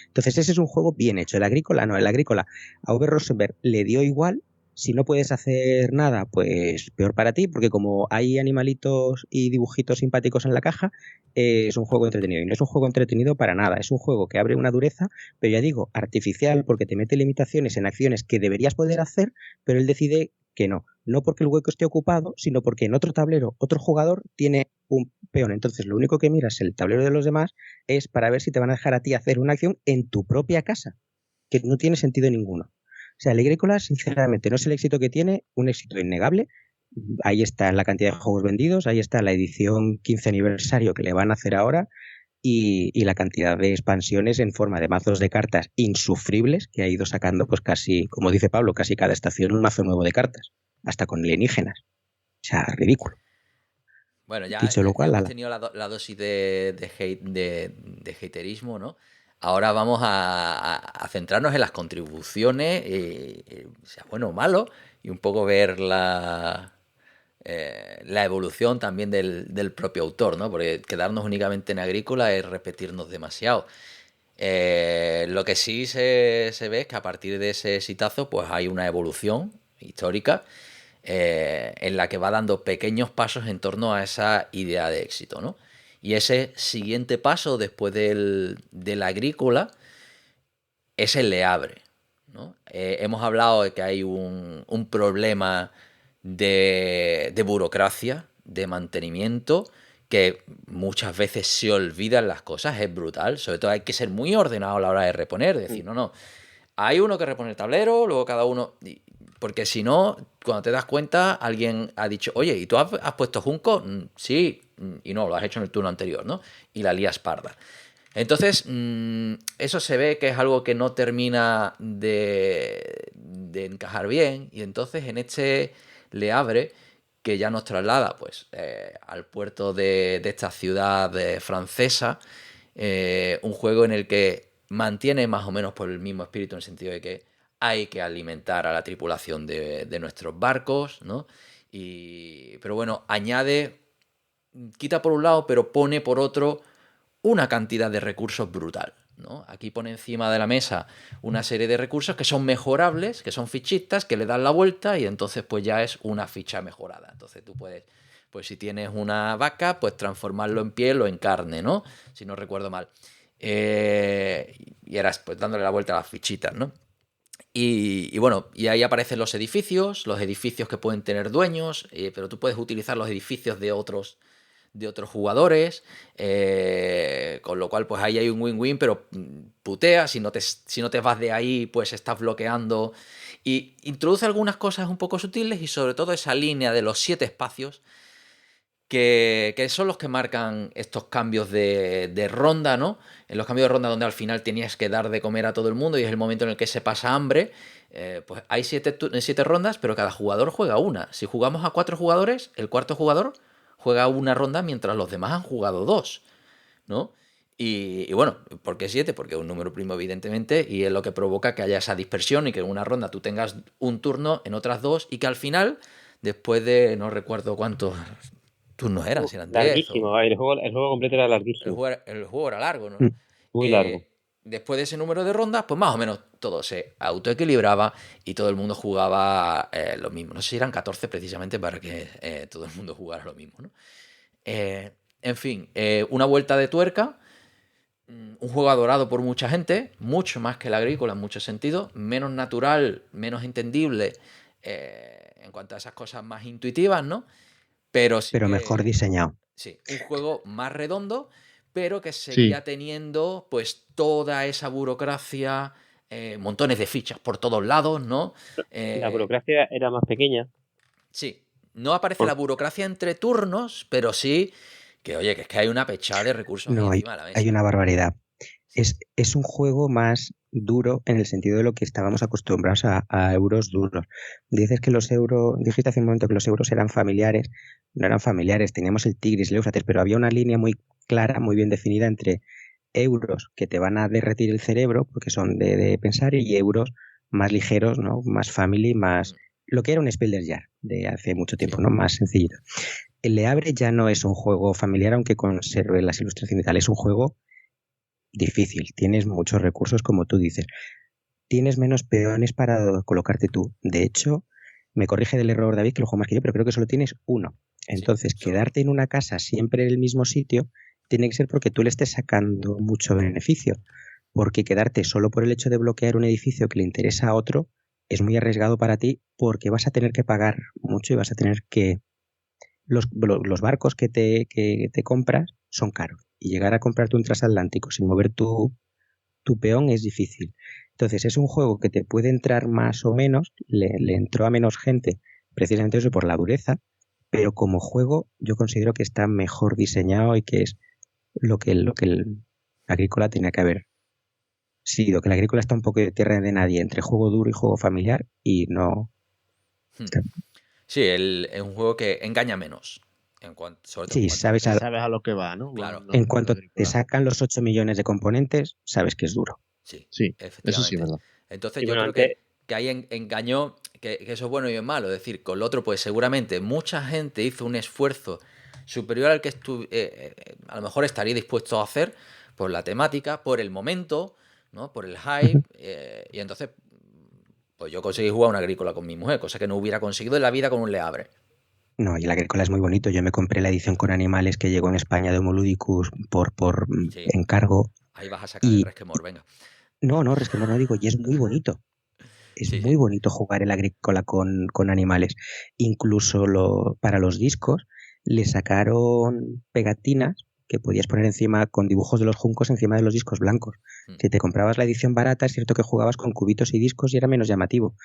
Entonces ese es un juego bien hecho. El agrícola no, el agrícola a Uwe Rosenberg le dio igual. Si no puedes hacer nada, pues peor para ti, porque como hay animalitos y dibujitos simpáticos en la caja, es un juego entretenido. Y no es un juego entretenido para nada, es un juego que abre una dureza, pero ya digo, artificial, porque te mete limitaciones en acciones que deberías poder hacer, pero él decide que no. No porque el hueco esté ocupado, sino porque en otro tablero otro jugador tiene un peón. Entonces lo único que miras el tablero de los demás es para ver si te van a dejar a ti hacer una acción en tu propia casa, que no tiene sentido ninguno. O sea, el agrícola, sinceramente, no es el éxito que tiene, un éxito innegable. Ahí está la cantidad de juegos vendidos, ahí está la edición 15 aniversario que le van a hacer ahora y la cantidad de expansiones en forma de mazos de cartas insufribles que ha ido sacando, pues casi, como dice Pablo, casi cada estación un mazo nuevo de cartas, hasta con alienígenas. O sea, ridículo. Bueno, ya Dicho lo cual, hemos tenido la dosis de hate, de haterismo, ¿no? Ahora vamos a centrarnos en las contribuciones, sea bueno o malo, y un poco ver la evolución también del propio autor, ¿no? Porque quedarnos únicamente en agrícola es repetirnos demasiado. Lo que sí se ve es que a partir de ese exitazo pues hay una evolución histórica en la que va dando pequeños pasos en torno a esa idea de éxito, ¿no? Y ese siguiente paso después del agrícola es el Le Havre, ¿no? Hemos hablado de que hay un problema de burocracia, de mantenimiento, que muchas veces se olvidan las cosas, es brutal. Sobre todo hay que ser muy ordenado a la hora de reponer, decir, no, hay uno que repone el tablero, luego cada uno... Porque si no, cuando te das cuenta, alguien ha dicho, oye, ¿y tú has puesto junco? Sí, y no, lo has hecho en el turno anterior, ¿no? Y la lías parda. Entonces, eso se ve que es algo que no termina de encajar bien, y entonces en este Le Havre, que ya nos traslada pues al puerto de esta ciudad francesa, un juego en el que mantiene más o menos por el mismo espíritu, en el sentido de que hay que alimentar a la tripulación de nuestros barcos, ¿no? Pero bueno, quita por un lado, pero pone por otro una cantidad de recursos brutal. ¿no? Aquí pone encima de la mesa una serie de recursos que son mejorables, que son fichitas, que le dan la vuelta y entonces pues ya es una ficha mejorada. Entonces tú puedes, pues si tienes una vaca, pues transformarlo en piel o en carne, ¿no? Si no recuerdo mal. Y eras pues dándole la vuelta a las fichitas, ¿no? Y bueno, y ahí aparecen los edificios que pueden tener dueños, pero tú puedes utilizar los edificios de otros jugadores, con lo cual pues ahí hay un win-win, pero putea, si no te vas de ahí pues estás bloqueando, y introduce algunas cosas un poco sutiles y sobre todo esa línea de los 7 espacios que son los que marcan estos cambios de ronda, ¿no? En los cambios de ronda donde al final tenías que dar de comer a todo el mundo y es el momento en el que se pasa hambre, pues hay 7 rondas, pero cada jugador juega una. Si jugamos a 4 jugadores, el cuarto jugador juega una ronda mientras los demás han jugado 2, ¿no? Y bueno, ¿por qué 7? Porque es un número primo, evidentemente, y es lo que provoca que haya esa dispersión y que en una ronda tú tengas un turno, en otras 2, y que al final, después de no recuerdo cuántos turnos eran, si eran 10. Larguísimo, el juego completo era larguísimo. El juego era largo, ¿no? Muy largo. Después de ese número de rondas, pues más o menos todo se autoequilibraba y todo el mundo jugaba lo mismo. No sé si eran 14 precisamente para que todo el mundo jugara lo mismo, ¿no? En fin, una vuelta de tuerca, un juego adorado por mucha gente, mucho más que el Agrícola en muchos sentidos, menos natural, menos entendible en cuanto a esas cosas más intuitivas, ¿no? Pero mejor diseñado. Sí, un juego más redondo, pero que seguía teniendo pues toda esa burocracia, montones de fichas por todos lados, ¿no? La burocracia era más pequeña. Sí, no aparece la burocracia entre turnos, pero sí que, oye, que es que hay una pechada de recursos encima de la mesa. Hay una barbaridad. Es un juego más duro en el sentido de lo que estábamos acostumbrados a euros duros. Dijiste hace un momento que los euros eran familiares. No eran familiares, teníamos el Tigris, el Éufrates, pero había una línea muy clara, muy bien definida entre euros que te van a derretir el cerebro porque son de pensar, y euros más ligeros, ¿no? Más family, más lo que era un Spielerjahr de hace mucho tiempo, ¿no? Más sencillito. El Le Havre ya no es un juego familiar, aunque conserve las ilustraciones y tal, es un juego difícil, tienes muchos recursos, como tú dices, tienes menos peones para colocarte tú. De hecho, me corrige del error David, que lo juega más que yo, pero creo que solo tienes uno. Entonces, quedarte en una casa siempre en el mismo sitio tiene que ser porque tú le estés sacando mucho beneficio, porque quedarte solo por el hecho de bloquear un edificio que le interesa a otro es muy arriesgado para ti, porque vas a tener que pagar mucho y vas a tener que... Los barcos que te compras son caros, y llegar a comprarte un transatlántico sin mover tu peón es difícil. Entonces es un juego que te puede entrar más o menos, le entró a menos gente precisamente eso por la dureza, pero como juego yo considero que está mejor diseñado y que es lo que el Agrícola tenía que haber sido, que el Agrícola está un poco de tierra de nadie entre juego duro y juego familiar, y no... Sí, es un juego que engaña menos. Sabes a lo que va, ¿no? Claro. En cuanto te sacan los 8 millones de componentes, sabes que es duro. Sí, efectivamente. Eso sí es verdad. Entonces yo creo que ahí engañó, que eso es bueno y es malo. Es decir, con lo otro, pues seguramente mucha gente hizo un esfuerzo superior al que a lo mejor estaría dispuesto a hacer por la temática, por el momento, ¿no? Por el hype. Y entonces, pues yo conseguí jugar una Agrícola con mi mujer, cosa que no hubiera conseguido en la vida con un Le Havre. No, y el Agrícola es muy bonito. Yo me compré la edición con animales que llegó en España de Homoludicus por encargo. Ahí vas a sacar el Resquemor, venga. No, Resquemor no digo, y es muy bonito. Es muy bonito jugar el Agrícola con animales. Incluso para los discos le sacaron pegatinas que podías poner encima con dibujos de los juncos encima de los discos blancos. Si te comprabas la edición barata, es cierto que jugabas con cubitos y discos y era menos llamativo,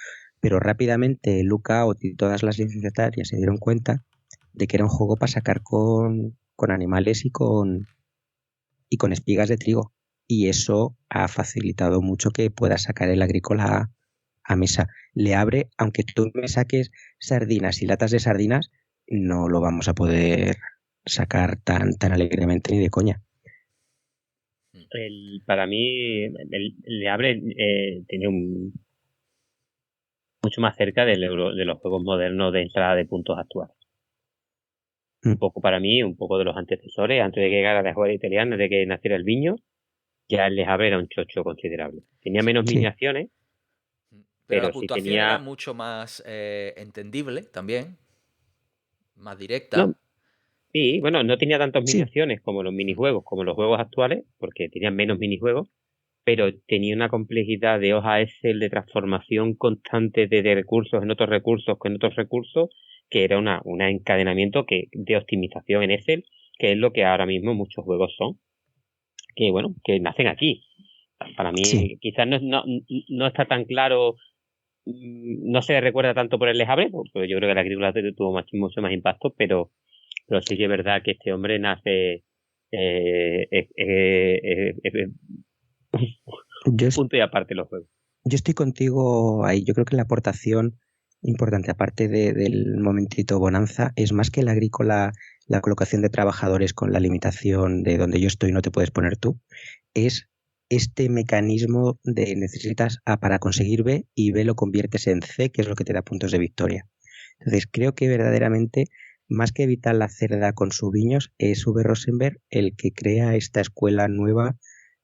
pero rápidamente Lookout y todas las licenciatarias se dieron cuenta de que era un juego para sacar con animales y con espigas de trigo, y eso ha facilitado mucho que puedas sacar el Agrícola a mesa. Le Havre, aunque tú me saques sardinas y latas de sardinas, no lo vamos a poder sacar tan alegremente ni de coña. Para mí el Le Havre tiene mucho más cerca de los juegos modernos de entrada de puntos actuales. Un poco para mí, un poco de los antecesores, antes de que llegara la escuela italiana, de que naciera el Viño, ya el Les Havre era un chocho considerable. Tenía menos Sí. miniaciones, Pero la pero sí puntuación era tenía... mucho más entendible también, más No, directa. sí, bueno, no tenía tantas Sí. miniaciones como los minijuegos, como los juegos actuales, porque tenían menos minijuegos, pero tenía una complejidad de hoja Excel, de transformación constante de recursos en otros recursos, que era un encadenamiento de optimización en Excel, que es lo que ahora mismo muchos juegos son, que bueno, que nacen aquí. Para mí Sí. quizás no está tan claro, no se recuerda tanto por el Les Havre, porque yo creo que la agrícola tuvo mucho más impacto, pero sí que es verdad que este hombre nace Yo, punto y aparte los juegos. yo estoy contigo ahí. Yo creo que la aportación importante, aparte del momentito bonanza, es más que la agrícola, la colocación de trabajadores con la limitación de donde yo estoy no te puedes poner tú, es este mecanismo de necesitas A para conseguir B y B lo conviertes en C, que es lo que te da puntos de victoria. Entonces creo que verdaderamente, más que evitar la cerda con su viños, es Uwe Rosenberg el que crea esta escuela nueva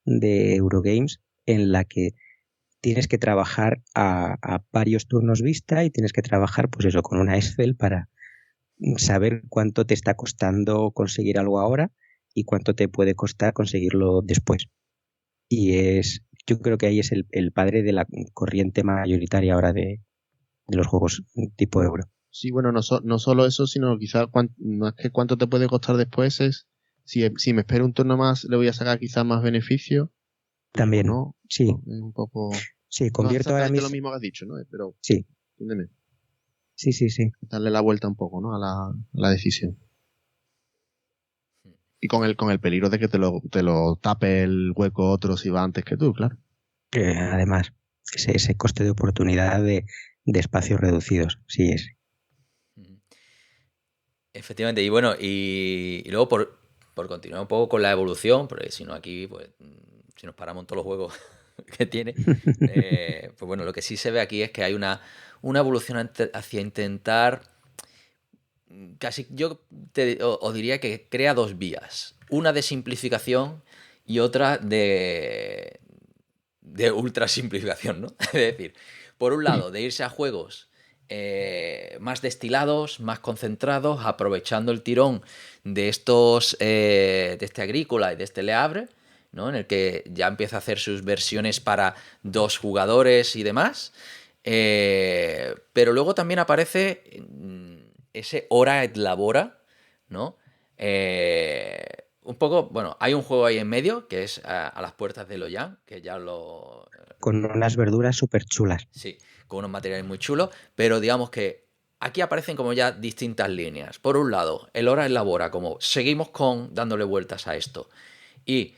de Eurogames en la que tienes que trabajar a varios turnos vista y tienes que trabajar, pues eso, con una Excel para saber cuánto te está costando conseguir algo ahora y cuánto te puede costar conseguirlo después. Yo creo que ahí es el padre de la corriente mayoritaria ahora de los juegos tipo euro. Sí, bueno, no solo eso, sino quizás no es que cuánto te puede costar después, es si me espero un turno más, le voy a sacar quizás más beneficio. También, No, sí, es un poco... sí, No es convierto ahora exactamente lo mismo. mismo que has dicho, ¿no? Pero, Sí, entiéndeme, sí. darle la vuelta un poco, ¿no? A la decisión. Y con el peligro de que te lo tape el hueco otro si va antes que tú, claro. Además, ese coste de oportunidad de espacios reducidos, sí es. Efectivamente, y bueno, y luego por continuar un poco con la evolución, porque si no aquí, pues, si nos paramos en todos los juegos que tiene, pues bueno, lo que sí se ve aquí es que hay una evolución hacia intentar, casi yo os diría que crea dos vías, una de simplificación y otra de ultra simplificación, ¿no? Es decir, por un lado, de irse a juegos más destilados, más concentrados, aprovechando el tirón de de este agrícola y de este Le Havre, ¿no? En el que ya empieza a hacer sus versiones para 2 jugadores y demás. Pero luego también aparece ese Hora et Labora, ¿no? Un poco, bueno, hay un juego ahí en medio que es a las puertas de Loyan, que ya lo... Con unas verduras súper chulas. Sí, con unos materiales muy chulos, pero digamos que aquí aparecen como ya distintas líneas. Por un lado, el Hora elabora como seguimos dándole vueltas a esto. Y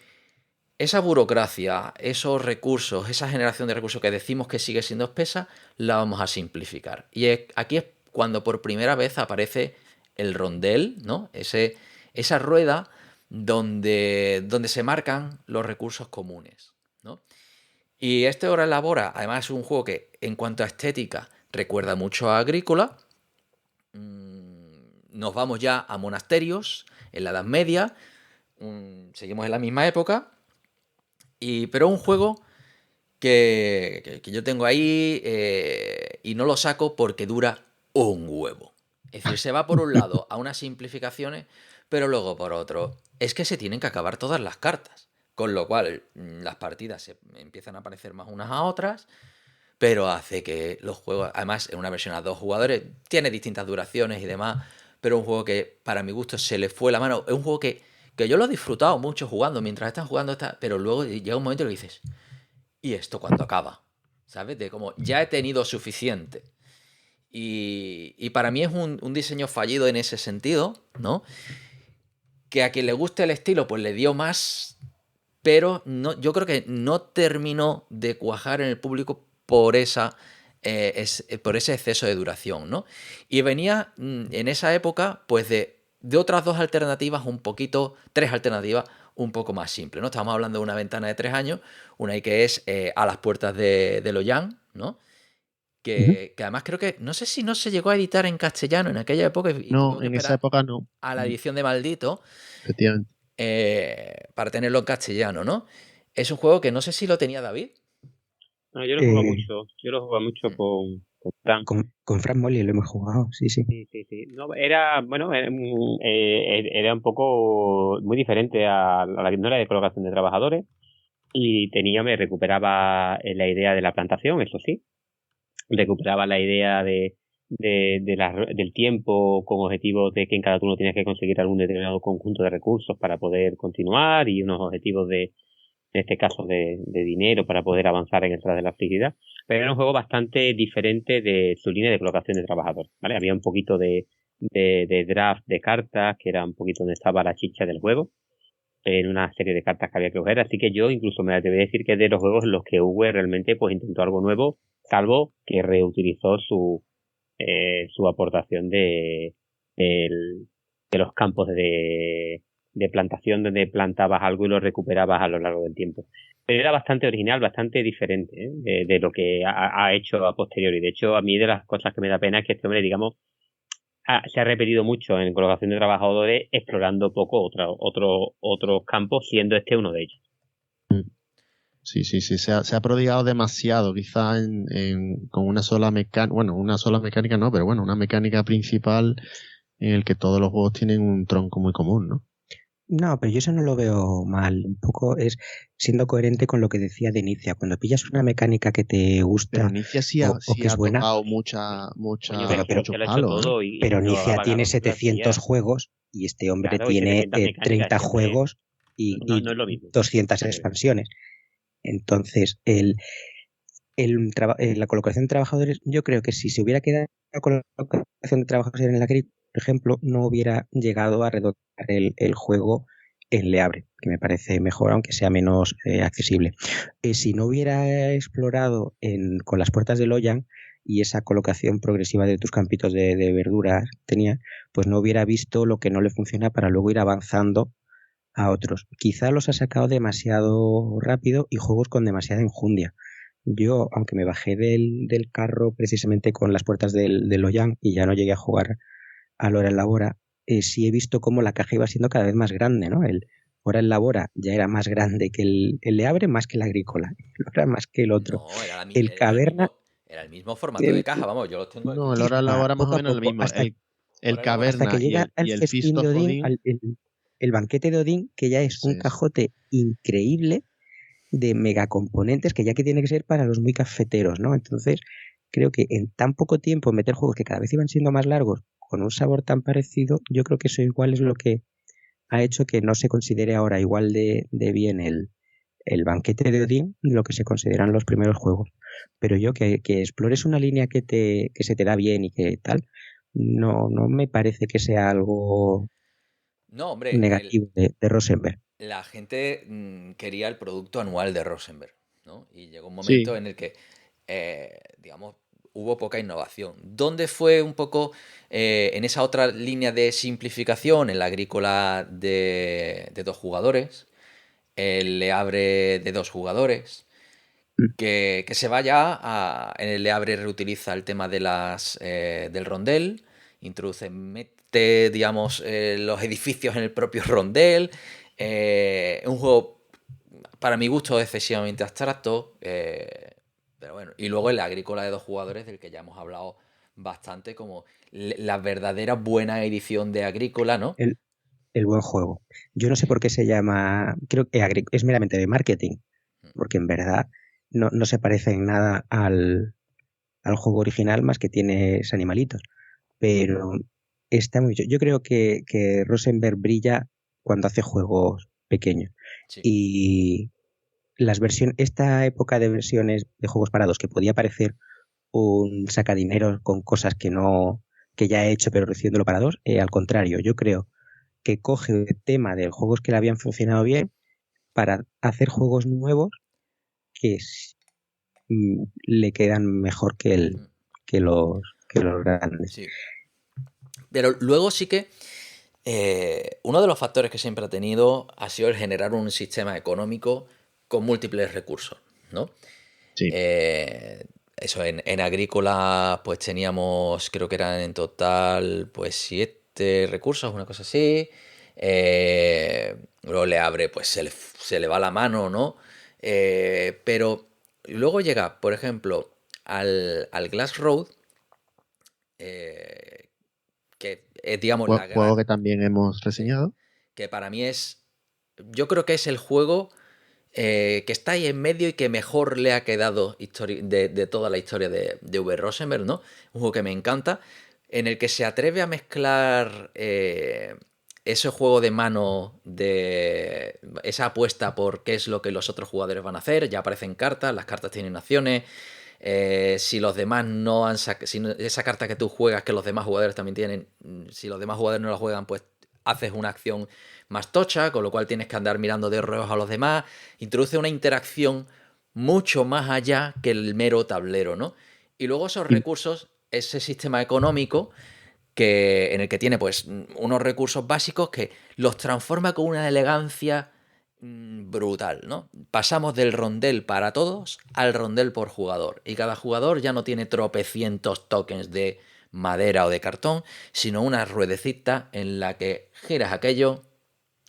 esa burocracia, esos recursos, esa generación de recursos que decimos que sigue siendo espesa, la vamos a simplificar. Y aquí es cuando por primera vez aparece el rondel, ¿no? Esa rueda donde se marcan los recursos comunes, ¿no? Y este Hora Elabora, además, es un juego que, en cuanto a estética, recuerda mucho a Agrícola. Nos vamos ya a monasterios, en la Edad Media. Seguimos en la misma época. Pero es un juego que yo tengo ahí y no lo saco porque dura un huevo. Es decir, se va por un lado a unas simplificaciones, pero luego por otro, es que se tienen que acabar todas las cartas. Con lo cual, las partidas se empiezan a parecer más unas a otras, pero hace que los juegos, además, en una versión a 2 jugadores, tiene distintas duraciones y demás, pero un juego que para mi gusto se le fue la mano. Es un juego que yo lo he disfrutado mucho jugando, mientras están jugando, pero luego llega un momento en que dices, ¿y esto cuándo acaba? ¿Sabes? De como, ya he tenido suficiente. Y para mí es un diseño fallido en ese sentido, ¿no? Que a quien le guste el estilo, pues le dio más, pero no, yo creo que no terminó de cuajar en el público por por ese exceso de duración, ¿no? Y venía en esa época, pues de otras 2 alternativas un poquito, 3 alternativas un poco más simples, ¿no? Estamos hablando de una ventana de 3 años, una que es a las puertas de Loyan, ¿no? Que además creo que, no sé si no se llegó a editar en castellano en aquella época y No, tuvimos que en esa esperar época no. a la edición de Maldito Efectivamente. para tenerlo en castellano, ¿no? es un juego que no sé si lo tenía David. No, yo lo juego mucho. Yo lo juego mucho con Fran. Con Fran Molly lo hemos jugado, sí. Sí. No, era un poco muy diferente a la que no era de colocación de trabajadores y me recuperaba la idea de la plantación, eso sí. Recuperaba la idea del tiempo con objetivos de que en cada turno tenías que conseguir algún determinado conjunto de recursos para poder continuar y unos objetivos en este caso de dinero para poder avanzar en el tras de la felicidad. Pero era un juego bastante diferente de su línea de colocación de trabajador, ¿vale? Había un poquito de draft de cartas, que era un poquito donde estaba la chicha del juego, en una serie de cartas que había que coger, así que yo incluso me atrevería a decir que es de los juegos en los que Uwe realmente pues intentó algo nuevo, salvo que reutilizó su aportación de los campos de plantación donde plantabas algo y lo recuperabas a lo largo del tiempo. Pero era bastante original, bastante diferente de lo que ha hecho a posteriori. De hecho, a mí de las cosas que me da pena es que este hombre, digamos, se ha repetido mucho en colocación de trabajadores, explorando poco otros campos, siendo este uno de ellos. Sí, se ha prodigado demasiado, quizá con una sola mecánica, una sola mecánica no, pero bueno, una mecánica principal en el que todos los juegos tienen un tronco muy común, ¿no? No, pero yo eso no lo veo mal. Un poco es siendo coherente con lo que decía de Inicia. Cuando pillas una mecánica que te gusta pero Inicia sí o que es buena, tocado muchos palos, ¿no? Pero Inicia tiene 700 juegos y este hombre tiene 30 juegos y no es lo mismo. 200 expansiones. Entonces, la colocación de trabajadores, yo creo que si se hubiera quedado la colocación de trabajadores en la GRI, por ejemplo, no hubiera llegado a redondear el juego en Le Abre, que me parece mejor, aunque sea menos accesible. Si no hubiera explorado con las puertas de Loyan y esa colocación progresiva de tus campitos de verduras tenía, pues no hubiera visto lo que no le funciona para luego ir avanzando a otros. Quizá los ha sacado demasiado rápido y juegos con demasiada enjundia. Yo, aunque me bajé del carro precisamente con las puertas del Loyan y ya no llegué a jugar a Hora en la Hora, sí he visto cómo la caja iba siendo cada vez más grande, ¿no? El Hora en la Hora ya era más grande que el Le Abre, más que el Agrícola, el Hora más que el otro. No, el Caverna... Era el mismo formato de caja, vamos, yo los tengo aquí. No, el Hora en la Hora más o menos el mismo. El Caverna hasta que llega y el Feast of Odin, el banquete de Odín, que ya es un cajote increíble de megacomponentes que ya que tiene que ser para los muy cafeteros, ¿no? Entonces, creo que en tan poco tiempo meter juegos que cada vez iban siendo más largos con un sabor tan parecido, yo creo que eso igual es lo que ha hecho que no se considere ahora igual de bien el banquete de Odín lo que se consideran los primeros juegos. Pero yo que explores una línea que se te da bien y que tal, no me parece que sea algo negativo de Rosenberg. La gente quería el producto anual de Rosenberg, ¿no? Y llegó un momento en el que, digamos, hubo poca innovación. ¿Dónde fue un poco en esa otra línea de simplificación, en la Agrícola de 2 jugadores, el Le Abre de 2 jugadores, que se vaya en el Le Abre reutiliza el tema de del rondel, mete, digamos, los edificios en el propio rondel, un juego para mi gusto excesivamente abstracto, pero bueno, y luego el Agrícola de 2 jugadores del que ya hemos hablado bastante como la verdadera buena edición de Agrícola, ¿no? El buen juego. Yo no sé por qué se llama, creo que es meramente de marketing, porque en verdad no se parece en nada al juego original, más que tienes animalitos, pero está muy bien. Yo creo que Rosenberg brilla cuando hace juegos pequeños. Sí. Y esta época de versiones de juegos parados que podía parecer un sacadinero con cosas que ya he hecho pero recibiéndolo para 2, al contrario, yo creo que coge el tema de juegos que le habían funcionado bien para hacer juegos nuevos que le quedan mejor que los grandes. Sí. Pero luego sí que uno de los factores que siempre ha tenido ha sido el generar un sistema económico con múltiples recursos, ¿no? Sí. Eso, en Agrícola pues teníamos, creo que eran en total pues 7 recursos, una cosa así. Luego Le Abre pues se le va la mano, ¿no? Pero luego llega, por ejemplo, al Glass Road, que es, digamos, la Juego gran... que también hemos Sí, reseñado. que para mí es... Yo creo que es el juego que está ahí en medio y que mejor le ha quedado de toda la historia de V. Rosenberg, ¿no? Un juego que me encanta, en el que se atreve a mezclar ese juego de mano, de esa apuesta por qué es lo que los otros jugadores van a hacer. Ya aparecen cartas, las cartas tienen acciones. Si los demás no han sacado, esa carta que tú juegas, que los demás jugadores también tienen, si los demás jugadores no la juegan, pues haces una acción más tocha, con lo cual tienes que andar mirando de reojo a los demás. Introduce una interacción mucho más allá que el mero tablero, ¿no? Y luego esos recursos, ese sistema económico en el que tiene pues unos recursos básicos que los transforma con una elegancia brutal, ¿no? Pasamos del rondel para todos al rondel por jugador. Y cada jugador ya no tiene tropecientos tokens de madera o de cartón, sino una ruedecita en la que giras aquello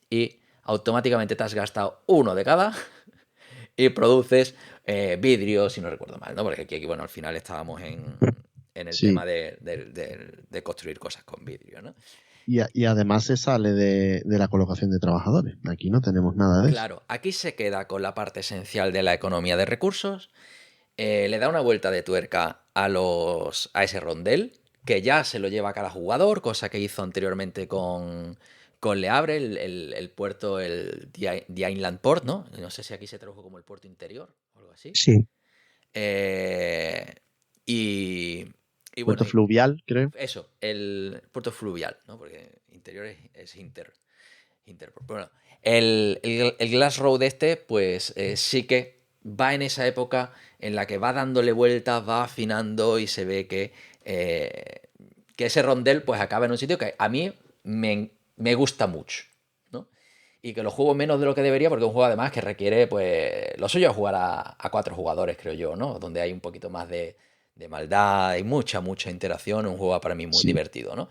y automáticamente te has gastado uno de cada y produces vidrio, si no recuerdo mal, ¿no? Porque aquí, bueno, al final estábamos en el Sí. tema de construir cosas con vidrio, ¿no? Y además se sale de la colocación de trabajadores. Aquí no tenemos nada de eso. Claro, aquí se queda con la parte esencial de la economía de recursos, le da una vuelta de tuerca a ese rondel, que ya se lo lleva a cada jugador, cosa que hizo anteriormente con Le Havre, el puerto, The Inland Port, ¿no? No sé si aquí se tradujo como el puerto interior o algo así. Sí. Eh, y Puerto bueno, fluvial, creo. eso, el puerto fluvial, ¿no? Porque interior es bueno, el Glass Road pues sí que va en esa época en la que va dándole vueltas, va afinando y se ve que ese rondel pues acaba en un sitio que a mí me gusta mucho, ¿no? Y que lo juego menos de lo que debería porque es un juego además que requiere, pues, lo suyo es jugar a 4 jugadores, creo yo, ¿no? Donde hay un poquito más de maldad, hay mucha interacción, un juego para mí muy divertido, ¿no?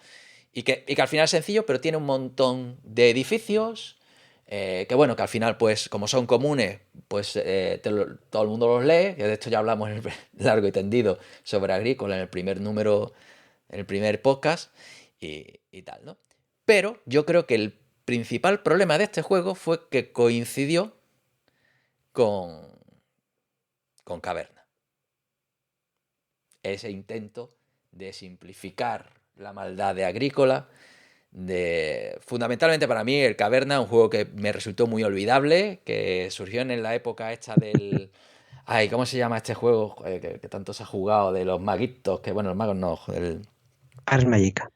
Y que al final es sencillo, pero tiene un montón de edificios, que bueno, que al final, pues, como son comunes, pues todo el mundo los lee, que de esto ya hablamos en el largo y tendido sobre Agrícola en el primer número, en el primer podcast, y tal, ¿no? Pero yo creo que el principal problema de este juego fue que coincidió con Caverna. Ese intento de simplificar la maldad de Agrícola, fundamentalmente para mí el Caverna, un juego que me resultó muy olvidable, que surgió en la época esta del... Ay, ¿cómo se llama este juego que tanto se ha jugado? De los maguitos, que bueno, los magos no, Ars Magica.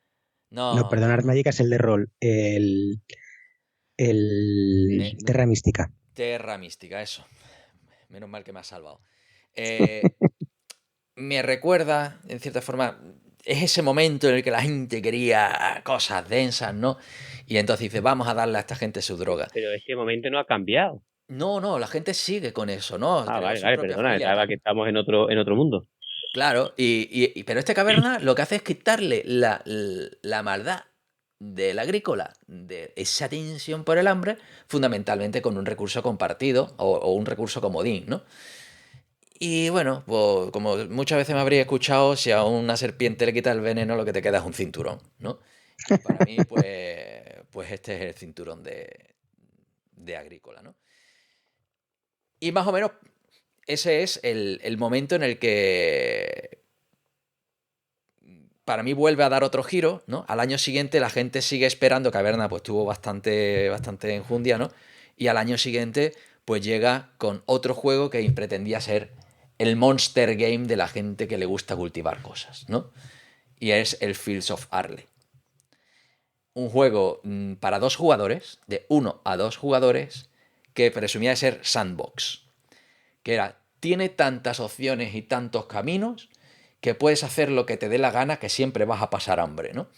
No, perdón, Ars Magica es el de rol. El Terra Mística. Terra Mística, eso. Menos mal que me has salvado. Me recuerda, en cierta forma, es ese momento en el que la gente quería cosas densas, ¿no? Y entonces dice, vamos a darle a esta gente su droga. Pero ese momento no ha cambiado. No, la gente sigue con eso, ¿no? Vale, perdona, estaba que estamos en otro mundo. Claro, pero este Caverna lo que hace es quitarle la maldad del agrícola, de esa tensión por el hambre, fundamentalmente con un recurso compartido o un recurso comodín, ¿no? Y bueno, pues como muchas veces me habría escuchado, si a una serpiente le quita el veneno, lo que te queda es un cinturón, ¿no? Y para mí, pues este es el cinturón de agrícola, ¿no? Y más o menos ese es el momento en el que para mí vuelve a dar otro giro, ¿no? Al año siguiente la gente sigue esperando, Caverna pues tuvo bastante enjundia, ¿no? Y al año siguiente pues llega con otro juego que pretendía ser el Monster Game de la gente que le gusta cultivar cosas, ¿no? Y es el Fields of Arle. Un juego para 2 jugadores, de 1 a 2 jugadores, que presumía de ser sandbox. Que era, tiene tantas opciones y tantos caminos que puedes hacer lo que te dé la gana, que siempre vas a pasar hambre, ¿no?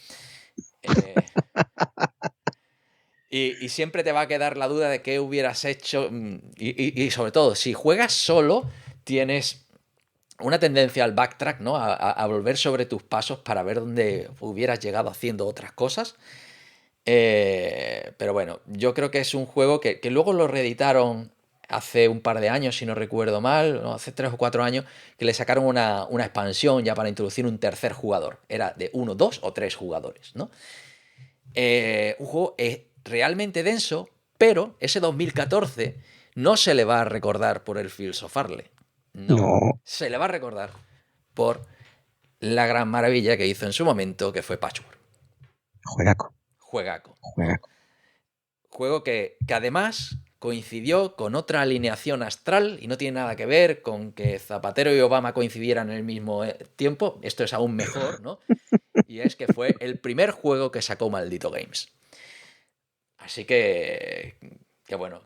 Y siempre te va a quedar la duda de qué hubieras hecho. Y sobre todo, si juegas solo, tienes una tendencia al backtrack, ¿no? A volver sobre tus pasos para ver dónde hubieras llegado haciendo otras cosas. Pero bueno, yo creo que es un juego que luego lo reeditaron hace un par de años, si no recuerdo mal, no, hace 3 o 4 años, que le sacaron una expansión ya para introducir un tercer jugador. Era de 1, 2 o 3 jugadores, ¿no? Un juego realmente denso, pero ese 2014 no se le va a recordar por el Fields of Arle. No. Se le va a recordar por la gran maravilla que hizo en su momento, que fue Patchwork. Juegaco. Juego que además coincidió con otra alineación astral y no tiene nada que ver con que Zapatero y Obama coincidieran en el mismo tiempo. Esto es aún mejor, ¿no? Y es que fue el primer juego que sacó Maldito Games. Así que bueno,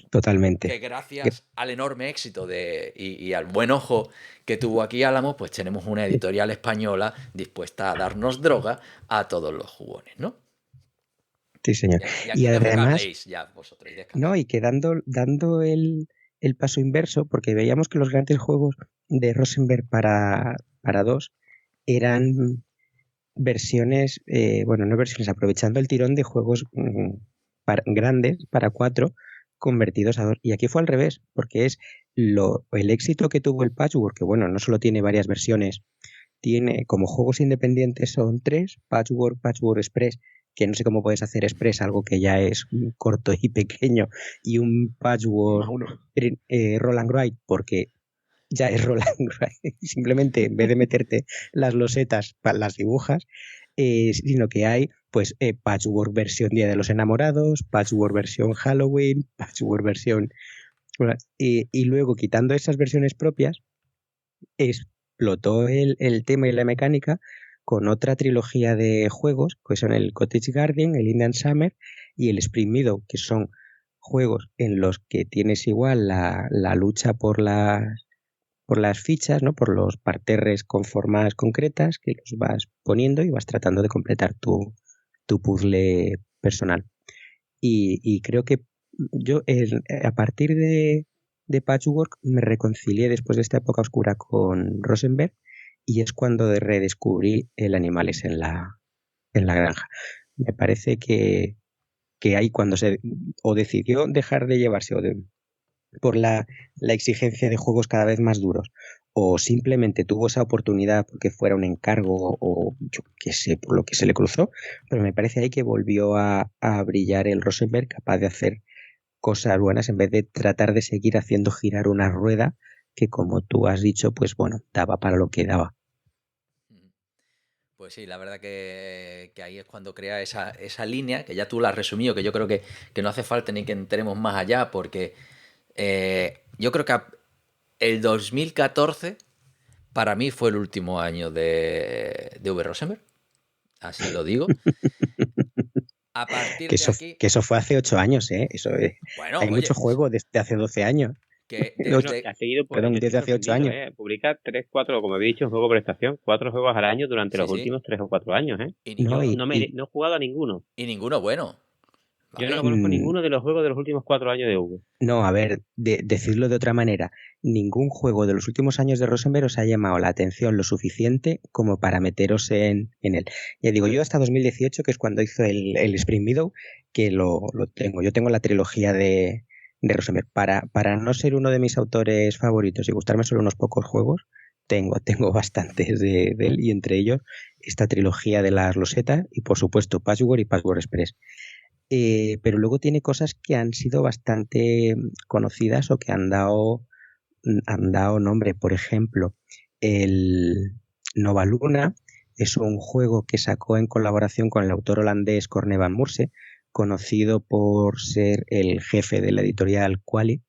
totalmente. Que gracias al enorme éxito y al buen ojo que tuvo aquí Álamo, pues tenemos una editorial española dispuesta a darnos droga a todos los jugones, ¿no? Sí, señor. Y además, ya vosotros, no, y que dando el paso inverso, porque veíamos que los grandes juegos de Rosenberg para 2 eran versiones, no versiones, aprovechando el tirón de juegos grandes para 4 convertidos a 2. Y aquí fue al revés, porque es el éxito que tuvo el Patchwork, que bueno, no solo tiene varias versiones, tiene como juegos independientes son 3, Patchwork, Patchwork Express, que no sé cómo puedes hacer Express, algo que ya es corto y pequeño, y un Patchwork Roll and Write, porque ya es Roll and Write. Simplemente en vez de meterte las losetas, las dibujas, sino que hay pues Patchwork versión Día de los Enamorados, Patchwork versión Halloween, Patchwork versión... y luego, quitando esas versiones propias, explotó el tema y la mecánica con otra trilogía de juegos, que son el Cottage Garden, el Indian Summer y el Spring Meadow, que son juegos en los que tienes igual la lucha por las fichas, ¿no? Por los parterres con formas concretas que los vas poniendo y vas tratando de completar tu puzzle personal. Y creo que yo a partir de Patchwork me reconcilié después de esta época oscura con Rosenberg, y es cuando redescubrí el Animales en la granja. Me parece que ahí cuando decidió dejar de llevarse por la exigencia de juegos cada vez más duros, o simplemente tuvo esa oportunidad porque fuera un encargo o yo qué sé, por lo que se le cruzó, pero me parece ahí que volvió a brillar el Rosenberg, capaz de hacer cosas buenas en vez de tratar de seguir haciendo girar una rueda que, como tú has dicho, pues bueno, daba para lo que daba. Pues sí, la verdad que ahí es cuando crea esa línea, que ya tú la has resumido, que yo creo que no hace falta ni que entremos más allá, porque yo creo que el 2014 para mí fue el último año de V. Rosenberg, así lo digo. A partir de aquí... Que eso fue hace 8 años, ¿eh? Eso bueno, hay mucho juego desde hace 12 años. Ha seguido desde hace 8 años. Publica 3, 4, como he dicho, un juego por estación, 4 juegos al año durante los últimos 3 o 4 años, ¿eh? Y no he jugado a ninguno. Y ninguno bueno. Yo no conozco ninguno de los juegos de los últimos 4 años de V. No, a ver, decirlo de otra manera, ningún juego de los últimos años de Rosenberg os ha llamado la atención lo suficiente como para meteros en él. Ya digo, yo hasta 2018, que es cuando hizo el Spring Meadow, que lo tengo. Yo tengo la trilogía de Rosenberg. Para no ser uno de mis autores favoritos y gustarme solo unos pocos juegos, tengo bastantes de él, y entre ellos esta trilogía de las losetas y por supuesto Patchwork y Patchwork Express. Pero luego tiene cosas que han sido bastante conocidas o que han dado nombre. Por ejemplo, el Nova Luna es un juego que sacó en colaboración con el autor holandés Corne van Moorse, conocido por ser el jefe de la editorial Quali,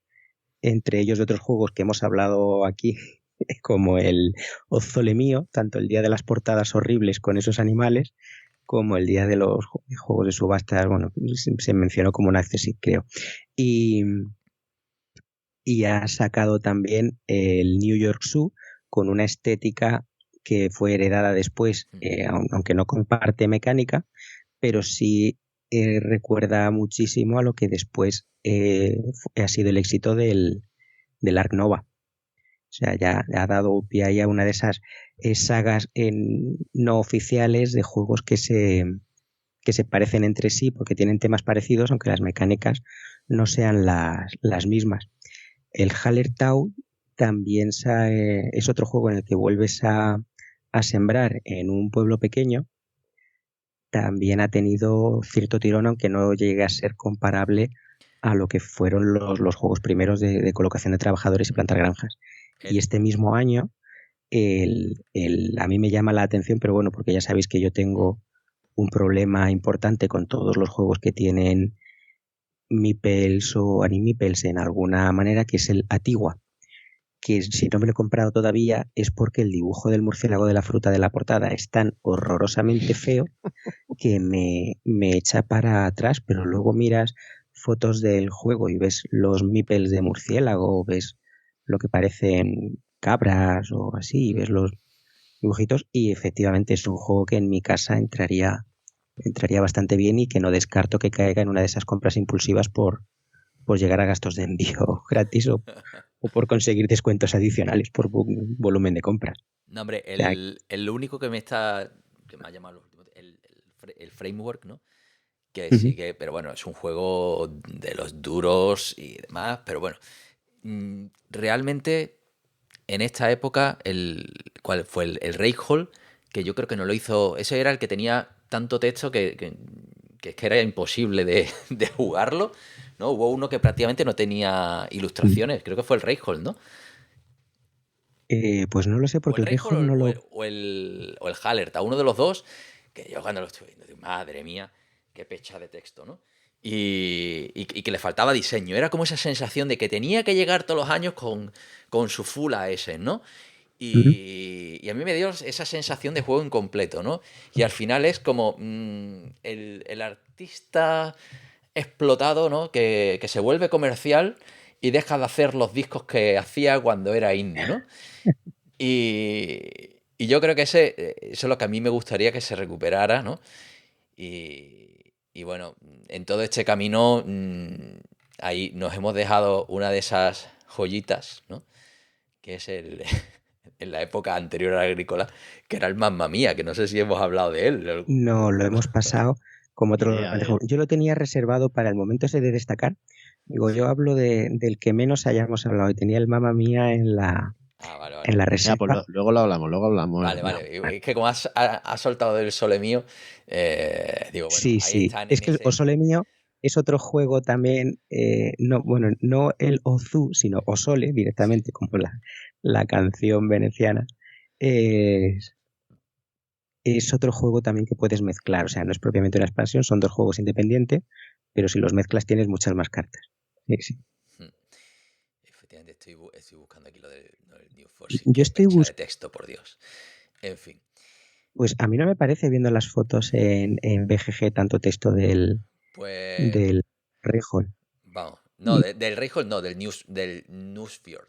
entre ellos de otros juegos que hemos hablado aquí, como el Ozzole Mío, tanto el día de las portadas horribles con esos animales, como el día de los juegos de subastas, bueno, se mencionó como un accessit, creo. Y ha sacado también el New York Zoo con una estética que fue heredada después, aunque no comparte mecánica, pero sí recuerda muchísimo a lo que después ha sido el éxito del Ark Nova. O sea, ya ha dado pie ahí a una de esas sagas no oficiales de juegos que se parecen entre sí porque tienen temas parecidos, aunque las mecánicas no sean las mismas. el Hallertau también es otro juego en el que vuelves a sembrar en un pueblo pequeño. También ha tenido cierto tirón, aunque no llegue a ser comparable a lo que fueron los juegos primeros de colocación de trabajadores y plantar granjas. Y este mismo año, a mí me llama la atención, pero bueno, porque ya sabéis que yo tengo un problema importante con todos los juegos que tienen meeples o animeeples en alguna manera, que es el Atigua, que si no me lo he comprado todavía es porque el dibujo del murciélago de la fruta de la portada es tan horrorosamente feo que me echa para atrás, pero luego miras fotos del juego y ves los meeples de murciélago, ves lo que parecen cabras o así, y ves los dibujitos, y efectivamente es un juego que en mi casa entraría bastante bien y que no descarto que caiga en una de esas compras impulsivas por llegar a gastos de envío gratis o por conseguir descuentos adicionales por volumen de compras. No, hombre, el único que me ha llamado el framework, ¿no? Que sí que, pero bueno, es un juego de los duros y demás, pero bueno, realmente en esta época, ¿cuál fue? El Reichold, que yo creo que no lo hizo, ese era el que tenía tanto texto que es que era imposible de jugarlo, ¿no? Hubo uno que prácticamente no tenía ilustraciones, creo que fue el Reichold, ¿no? Pues no lo sé, porque el Reichold no lo... o el Hallertau, uno de los dos, que yo cuando lo estuve viendo, digo, madre mía, qué pecha de texto, ¿no? Y que le faltaba diseño. Era como esa sensación de que tenía que llegar todos los años con su full AS, ¿no? Y a mí me dio esa sensación de juego incompleto, ¿no? Y al final es como el artista explotado, ¿no? Que se vuelve comercial y deja de hacer los discos que hacía cuando era indie, ¿no? Y yo creo que eso es lo que a mí me gustaría que se recuperara, ¿no? Y bueno, en todo este camino ahí nos hemos dejado una de esas joyitas, ¿no? Que es en la época anterior a la agrícola, que era el Mamma Mía, que no sé si hemos hablado de él. No, lo hemos pasado como otro... Yo lo tenía reservado para el momento ese de destacar. Digo, yo hablo del que menos hayamos hablado, y tenía el Mamma Mía en la... Vale. En la reserva. Ya, pues luego lo hablamos. Vale. Es que como has soltado del Sole Mío, digo, bueno, sí, ahí están. Es que el Sole Mío es otro juego también, no el Ozu, sino Osole directamente, como la canción veneciana. Es otro juego también que puedes mezclar, o sea, no es propiamente una expansión, son dos juegos independientes, pero si los mezclas tienes muchas más cartas. Sí. Efectivamente, estoy buscando aquí lo del New Force. Yo estoy de texto, por Dios. En fin. Pues a mí no me parece, viendo las fotos en BGG, tanto texto del Reichold. Vamos, no, del Reichold no, del Newsfjord.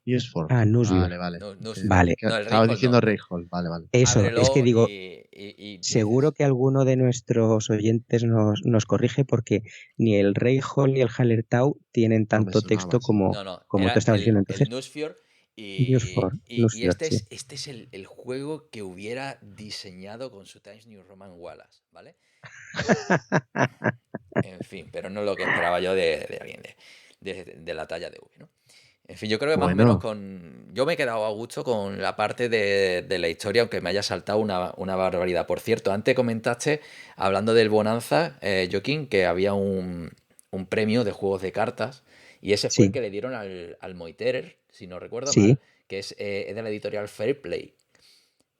Newsfjord. Vale. Vale. Vale. Estaba diciendo Reichold, vale. Eso, ábrelo, es que digo, y seguro que alguno de nuestros oyentes nos corrige, porque ni el Reichold ni el Hallertau tienen tanto texto como tú estabas diciendo. Entonces, el Newsfjord. Newsfjord, este es el juego que hubiera diseñado con su Times New Roman Wallace, ¿vale? En fin, pero no lo que esperaba yo de alguien de la talla de V, ¿no? En fin, yo creo que más o menos yo me he quedado a gusto con la parte de la historia, aunque me haya saltado una barbaridad. Por cierto, antes comentaste, hablando del Bonanza, Joaquín, que había un premio de juegos de cartas, y ese fue el que le dieron al Moiterer, si no recuerdo mal, que es de la editorial Fairplay,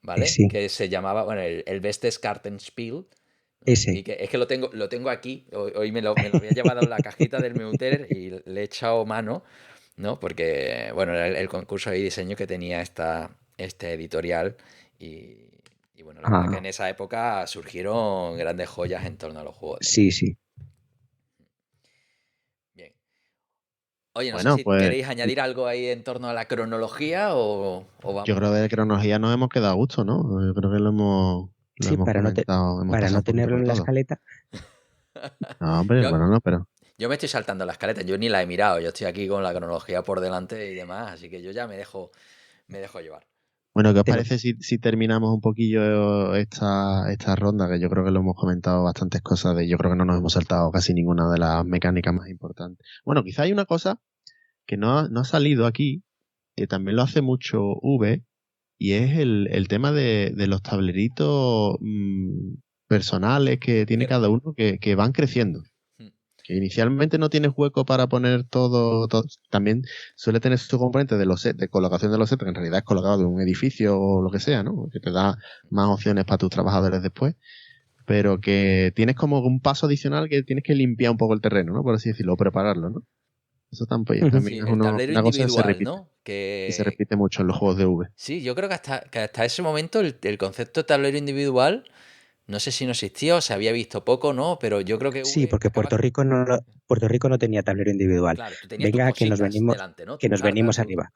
¿vale? Que se llamaba, bueno, el Bestes Kartenspiel. Y que es que lo tengo aquí, hoy me lo había llevado en la cajita del Meuterer y le he echado mano, ¿no? Porque, bueno, era el concurso de diseño que tenía este editorial y bueno, la verdad que en esa época surgieron grandes joyas en torno a los juegos. Sí. Bien. Oye, no sé si queréis añadir algo ahí en torno a la cronología o vamos. Yo creo que de cronología nos hemos quedado a gusto, ¿no? Yo creo que lo hemos... para no tenerlo en la escaleta. No, hombre, pero... Yo me estoy saltando la escaleta, yo ni la he mirado, yo estoy aquí con la cronología por delante y demás, así que yo ya me dejo llevar. Bueno, ¿qué os parece si terminamos un poquillo esta ronda? Que yo creo que lo hemos comentado bastantes cosas, yo creo que no nos hemos saltado casi ninguna de las mecánicas más importantes. Bueno, quizá hay una cosa que no ha salido aquí, que también lo hace mucho V, y es el tema de los tableritos personales que tiene cada uno que van creciendo. Que inicialmente no tienes hueco para poner todo. También suele tener su componente de de colocación de los sets, que en realidad es colocado de un edificio o lo que sea, ¿no? Que te da más opciones para tus trabajadores después. Pero que tienes como un paso adicional que tienes que limpiar un poco el terreno, ¿no? Por así decirlo, o prepararlo, ¿no? Eso también Sí, es el tablero una cosa que se individual, repite. ¿no? Y se repite mucho en los juegos de V. Sí, yo creo que hasta ese momento el concepto de tablero individual, no sé si no existía o se había visto poco, ¿no? Pero yo creo que Sí, V porque acaba... Puerto Rico no tenía tablero individual. Claro, tú tenías tus Venga, cositas delante, ¿no? que Tu nos carta, venimos arriba.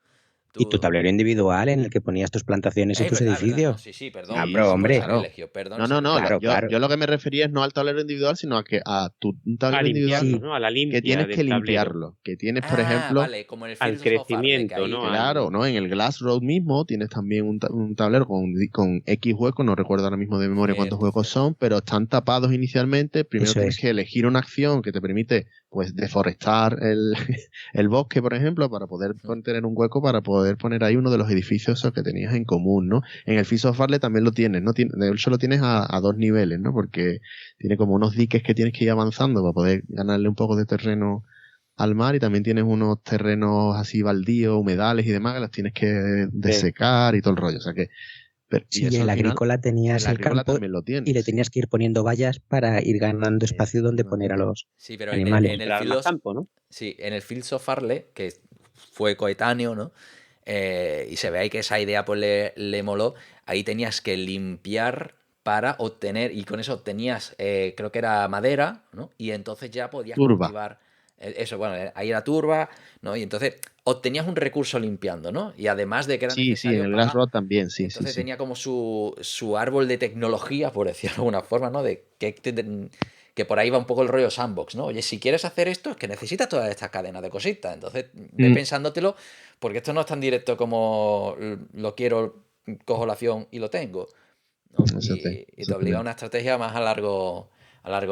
Y tu tablero individual en el que ponías tus plantaciones y tus Es verdad. No, edificios. sí, perdón. Ah, Sí, bro, sí, hombre. Claro. Perdón, No. Claro, claro. Yo lo que me refería es no al tablero individual, sino a un tablero individual limpiarlo, ¿no? A la limpia que tienes del que tablero. limpiarlo. Que tienes, por ejemplo, vale, como en el al Fields of Farley, crecimiento, que ahí- ¿no? claro, ¿no? En el Glass Road mismo tienes también un tablero con X huecos, no recuerdo ahora mismo de memoria cuántos huecos son, pero están tapados inicialmente. Primero Eso tienes es. que elegir una acción que te permite, pues, deforestar el bosque, por ejemplo, para poder tener un hueco para poder poner ahí uno de los edificios esos que tenías en común, ¿no? En el Fields of Farley también lo tienes, ¿no? De hecho lo tienes a dos niveles, ¿no? Porque tiene como unos diques que tienes que ir avanzando para poder ganarle un poco de terreno al mar, y también tienes unos terrenos así baldíos, humedales y demás, que los tienes que desecar y todo el rollo. O sea que... Sí, y en la agrícola tenías el campo y le tenías que ir poniendo vallas para ir ganando espacio donde poner a los animales. En el Fields of Farley, que fue coetáneo, ¿no? Y se ve ahí que esa idea pues le moló. Ahí tenías que limpiar para obtener, y con eso obtenías, creo que era madera, ¿no? Y entonces ya podías cultivar eso, bueno, ahí era turba, ¿no? Y entonces obtenías un recurso limpiando, ¿no? Y además de que era necesario Sí, en el Glass Road también, sí. Entonces tenía como su árbol de tecnología, por decirlo de alguna forma, ¿no? De que por ahí va un poco el rollo sandbox, ¿no? Oye, si quieres hacer esto, es que necesitas toda esta cadena de cositas. Entonces, ve pensándotelo, porque esto no es tan directo como lo quiero, cojo la acción y lo tengo, ¿no? Y te obliga a una estrategia más a largo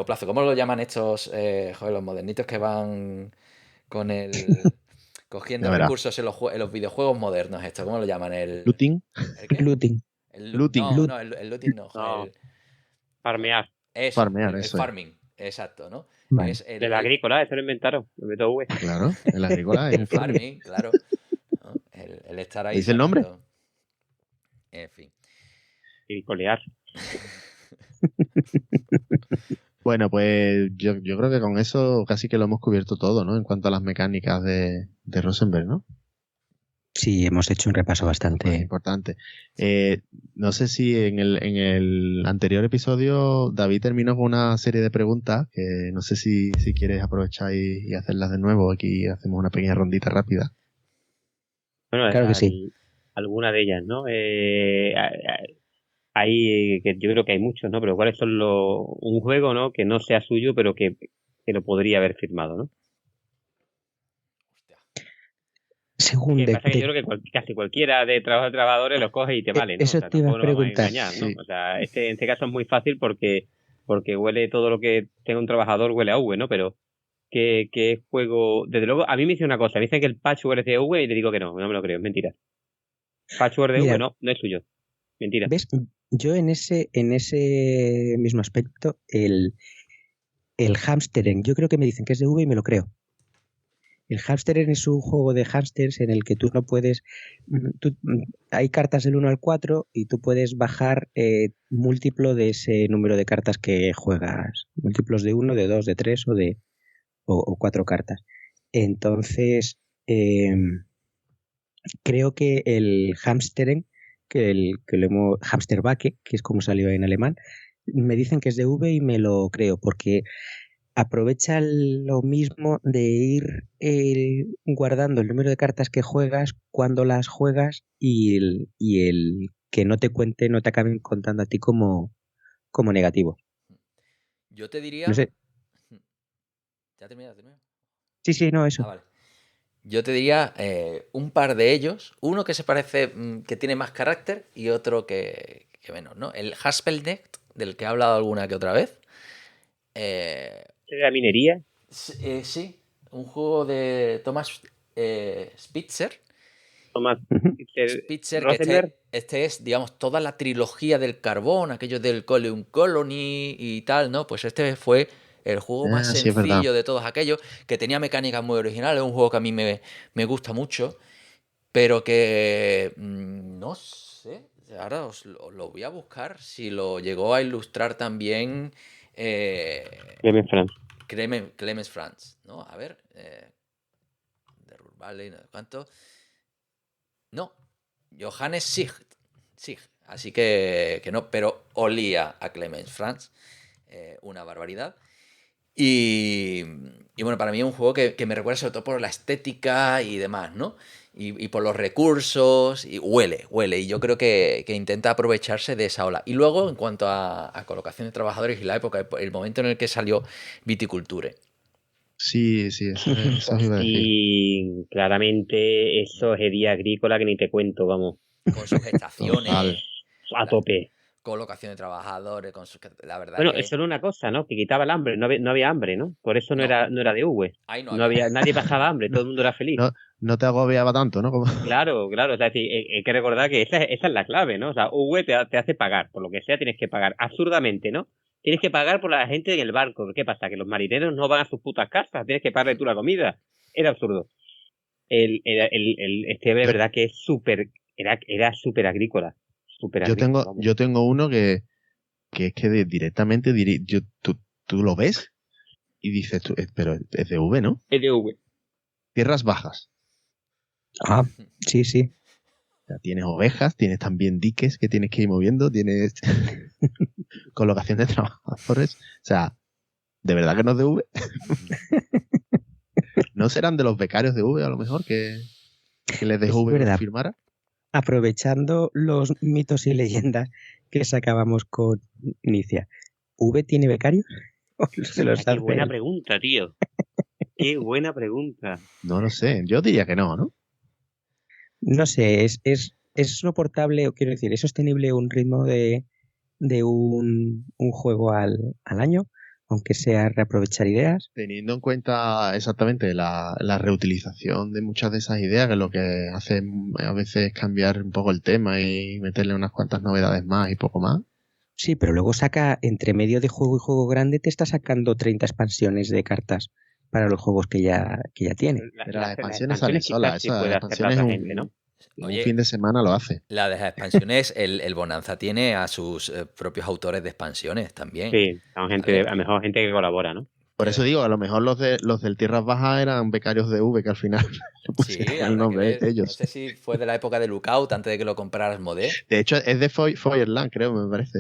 plazo. ¿Cómo lo llaman estos, los modernitos que van con cogiendo recursos en los videojuegos modernos? ¿Cómo lo llaman? ¿Looting? ¿El qué? Looting. El looting no. Farmear. El farming, exacto, ¿no? Vale. El agrícola, eso lo inventaron, lo meto V. Claro, el agrícola es el farming, claro, ¿no? El estar ahí. ¿Dice el nombre? En fin. Y colear. Bueno, pues yo creo que con eso casi que lo hemos cubierto todo, ¿no? En cuanto a las mecánicas de Rosenberg, ¿no? Sí, hemos hecho un repaso bastante importante. No sé si en el anterior episodio David terminó con una serie de preguntas que no sé si quieres aprovechar y hacerlas de nuevo. Aquí hacemos una pequeña rondita rápida. Bueno, claro que sí. Alguna de ellas, ¿no? Hay, que yo creo que hay muchos, ¿no? Pero ¿cuáles son un juego, ¿no? Que no sea suyo, pero que lo podría haber firmado, ¿no? Según yo creo que casi cualquiera de trabajadores lo coge y te vale, ¿no? Eso te iba a preguntar. Engañar, ¿no? Sí. O sea, en este caso es muy fácil porque huele todo lo que tenga un trabajador, huele a V, ¿no? Pero ¿qué juego? Desde luego, a mí me dice una cosa, me dicen que el patchwork es de V y le digo que no me lo creo, es mentira. Patchwork de V no es suyo. Mentira. ¿Ves? Yo en ese mismo aspecto, el Hamsteren, yo creo que me dicen que es de V y me lo creo. El Hamsteren es un juego de hamsters en el que tú no puedes... hay cartas del 1 al 4 y tú puedes bajar múltiplo de ese número de cartas que juegas. Múltiplos de 1, de 2, de 3 o 4 cartas. Entonces, creo que el Hamsteren, Hamsterbacke, que es como salió en alemán, me dicen que es de V y me lo creo, porque aprovecha lo mismo de ir guardando el número de cartas que juegas, cuando las juegas, y el que no te acaben contando a ti como negativo. Yo te diría... No sé. ¿Ya termina? Sí, no, eso. Vale. Yo te diría un par de ellos, uno que se parece, que tiene más carácter, y otro que menos, ¿no? El Haspelknecht, del que he hablado alguna que otra vez. ¿De la minería? Sí, un juego de Thomas Spitzer. Thomas Spitzer, que Rosenberg. este es, digamos, toda la trilogía del carbón, aquello del Coleum Colony y tal, ¿no? Pues este fue el juego más Sí, es verdad. sencillo de todos aquellos, que tenía mecánicas muy originales, un juego que a mí me gusta mucho, pero que no sé, ahora os lo voy a buscar, si lo llegó a ilustrar también Clemens Franz. Clemens Franz, ¿no? A ver, de Ruhr Valley, no sé cuánto. No, Johannes Sig. Así que no, pero olía a Clemens Franz, una barbaridad. Y bueno, para mí es un juego que me recuerda sobre todo por la estética y demás, ¿no? Y por los recursos, y huele. Y yo creo que intenta aprovecharse de esa ola. Y luego, en cuanto a colocación de trabajadores y la época, el momento en el que salió Viticulture. Sí, eso iba a decir. Y claramente eso es día agrícola que ni te cuento, vamos. Con sus estaciones. Total. A tope. Colocación de trabajadores, la verdad Bueno, que... eso era una cosa, ¿no? Que quitaba el hambre, no había hambre, ¿no? Por eso no era de V. Ahí no No había, nadie pasaba hambre, todo el mundo era feliz. No te agobiaba tanto, ¿no? Claro, o sea, hay que recordar que esa es la clave, ¿no? O sea, V te hace pagar, por lo que sea tienes que pagar, absurdamente, ¿no? Tienes que pagar por la gente en el barco. ¿Qué pasa? Que los marineros no van a sus putas casas, tienes que pagarle tú la comida. Era absurdo. Este de verdad que es era súper agrícola. Yo tengo uno que es que directamente tú lo ves y dices, pero es de V, ¿no? Es de V. Tierras bajas. Ah, sí. O sea, tienes ovejas, tienes también diques que tienes que ir moviendo, tienes colocación de trabajadores. O sea, ¿de verdad que no es de V? ¿No serán de los becarios de V a lo mejor que les dejó V que firmara? Aprovechando los mitos y leyendas que sacábamos con Inicia, ¿V tiene becarios? Qué buena pregunta, tío. Qué buena pregunta. No lo sé, yo diría que no, ¿no? No sé, es soportable, o quiero decir, ¿es sostenible un ritmo de un juego al año? Aunque sea reaprovechar ideas. Teniendo en cuenta exactamente la reutilización de muchas de esas ideas, que lo que hace a veces es cambiar un poco el tema y meterle unas cuantas novedades más y poco más. Sí, pero luego saca, entre medio de juego y juego grande, te está sacando 30 expansiones de cartas para los juegos que ya tiene. Pero las expansiones salen solas. Esas expansiones un fin de semana lo hace. La de las expansiones, el Bonanza tiene a sus propios autores de expansiones también. Sí, son gente, a lo mejor gente que colabora, ¿no? Por eso digo, a lo mejor los del Tierras Bajas eran becarios de V, que al final sí, el nombre de ellos. No sé si fue de la época de Lookout, antes de que lo compraras Modé. De hecho, es de Feuerland, creo, me parece.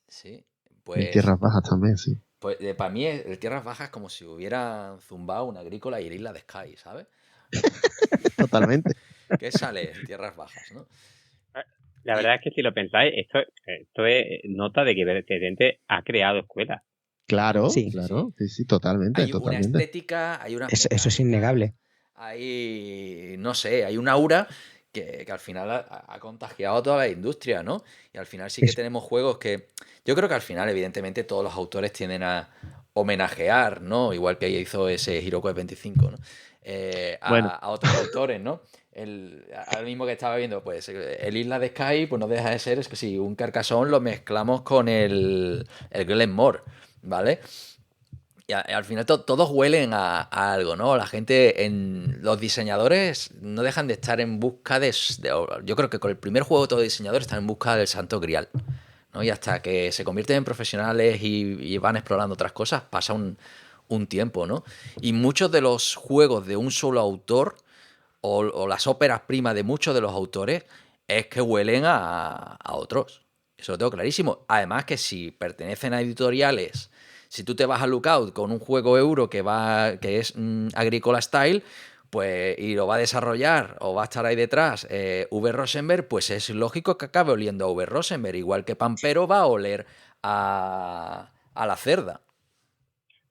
Sí, pues... El Tierras Bajas también, sí. Pues para mí el Tierras Bajas es como si hubiera zumbado una agrícola y el Isla de Sky, ¿sabes? Totalmente. ¿Qué sale en Tierras Bajas, no? La verdad es que si lo pensáis, esto es nota de que Vertente ha creado escuelas. Claro, sí, totalmente. Hay una estética, hay una... Eso es innegable. Hay, no sé, hay un aura que al final ha contagiado a toda la industria, ¿no? Y al final sí que tenemos juegos que... Yo creo que al final, evidentemente, todos los autores tienden a homenajear, ¿no? Igual que hizo ese Hiroko 25, ¿no? A otros autores, ¿no? Ahora mismo que estaba viendo, pues el Isla de Sky, pues no deja de ser, es que si un Carcassonne lo mezclamos con el Glenmore, ¿vale? Y al final todos huelen a algo, ¿no? La gente, los diseñadores no dejan de estar en busca de... Yo creo que con el primer juego todos los diseñadores están en busca del santo grial, ¿no? Y hasta que se convierten en profesionales y van explorando otras cosas, pasa un tiempo, ¿no? Y muchos de los juegos de un solo autor o las óperas primas de muchos de los autores es que huelen a otros. Eso lo tengo clarísimo. Además que si pertenecen a editoriales, si tú te vas a Lookout con un juego euro que es Agricola Style, pues y lo va a desarrollar o va a estar ahí detrás V. Rosenberg, pues es lógico que acabe oliendo a V. Rosenberg, igual que Pampero va a oler a la cerda.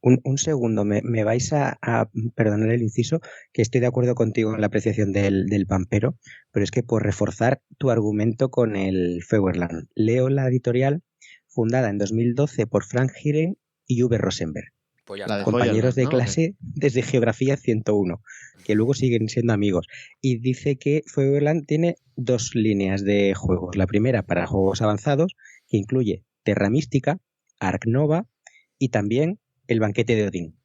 Un segundo, me vais a perdonar el inciso, que estoy de acuerdo contigo en la apreciación del Pampero, pero es que por reforzar tu argumento con el Feuerland, leo la editorial fundada en 2012 por Frank Gehry y V. Rosenberg. Pues ya La de está. compañeros de ¿no? clase desde Geografía 101, que luego siguen siendo amigos. Y dice que Fuegoland tiene 2 líneas de juegos. La primera para juegos avanzados, que incluye Terra Mística, Ark Nova y también El Banquete de Odín.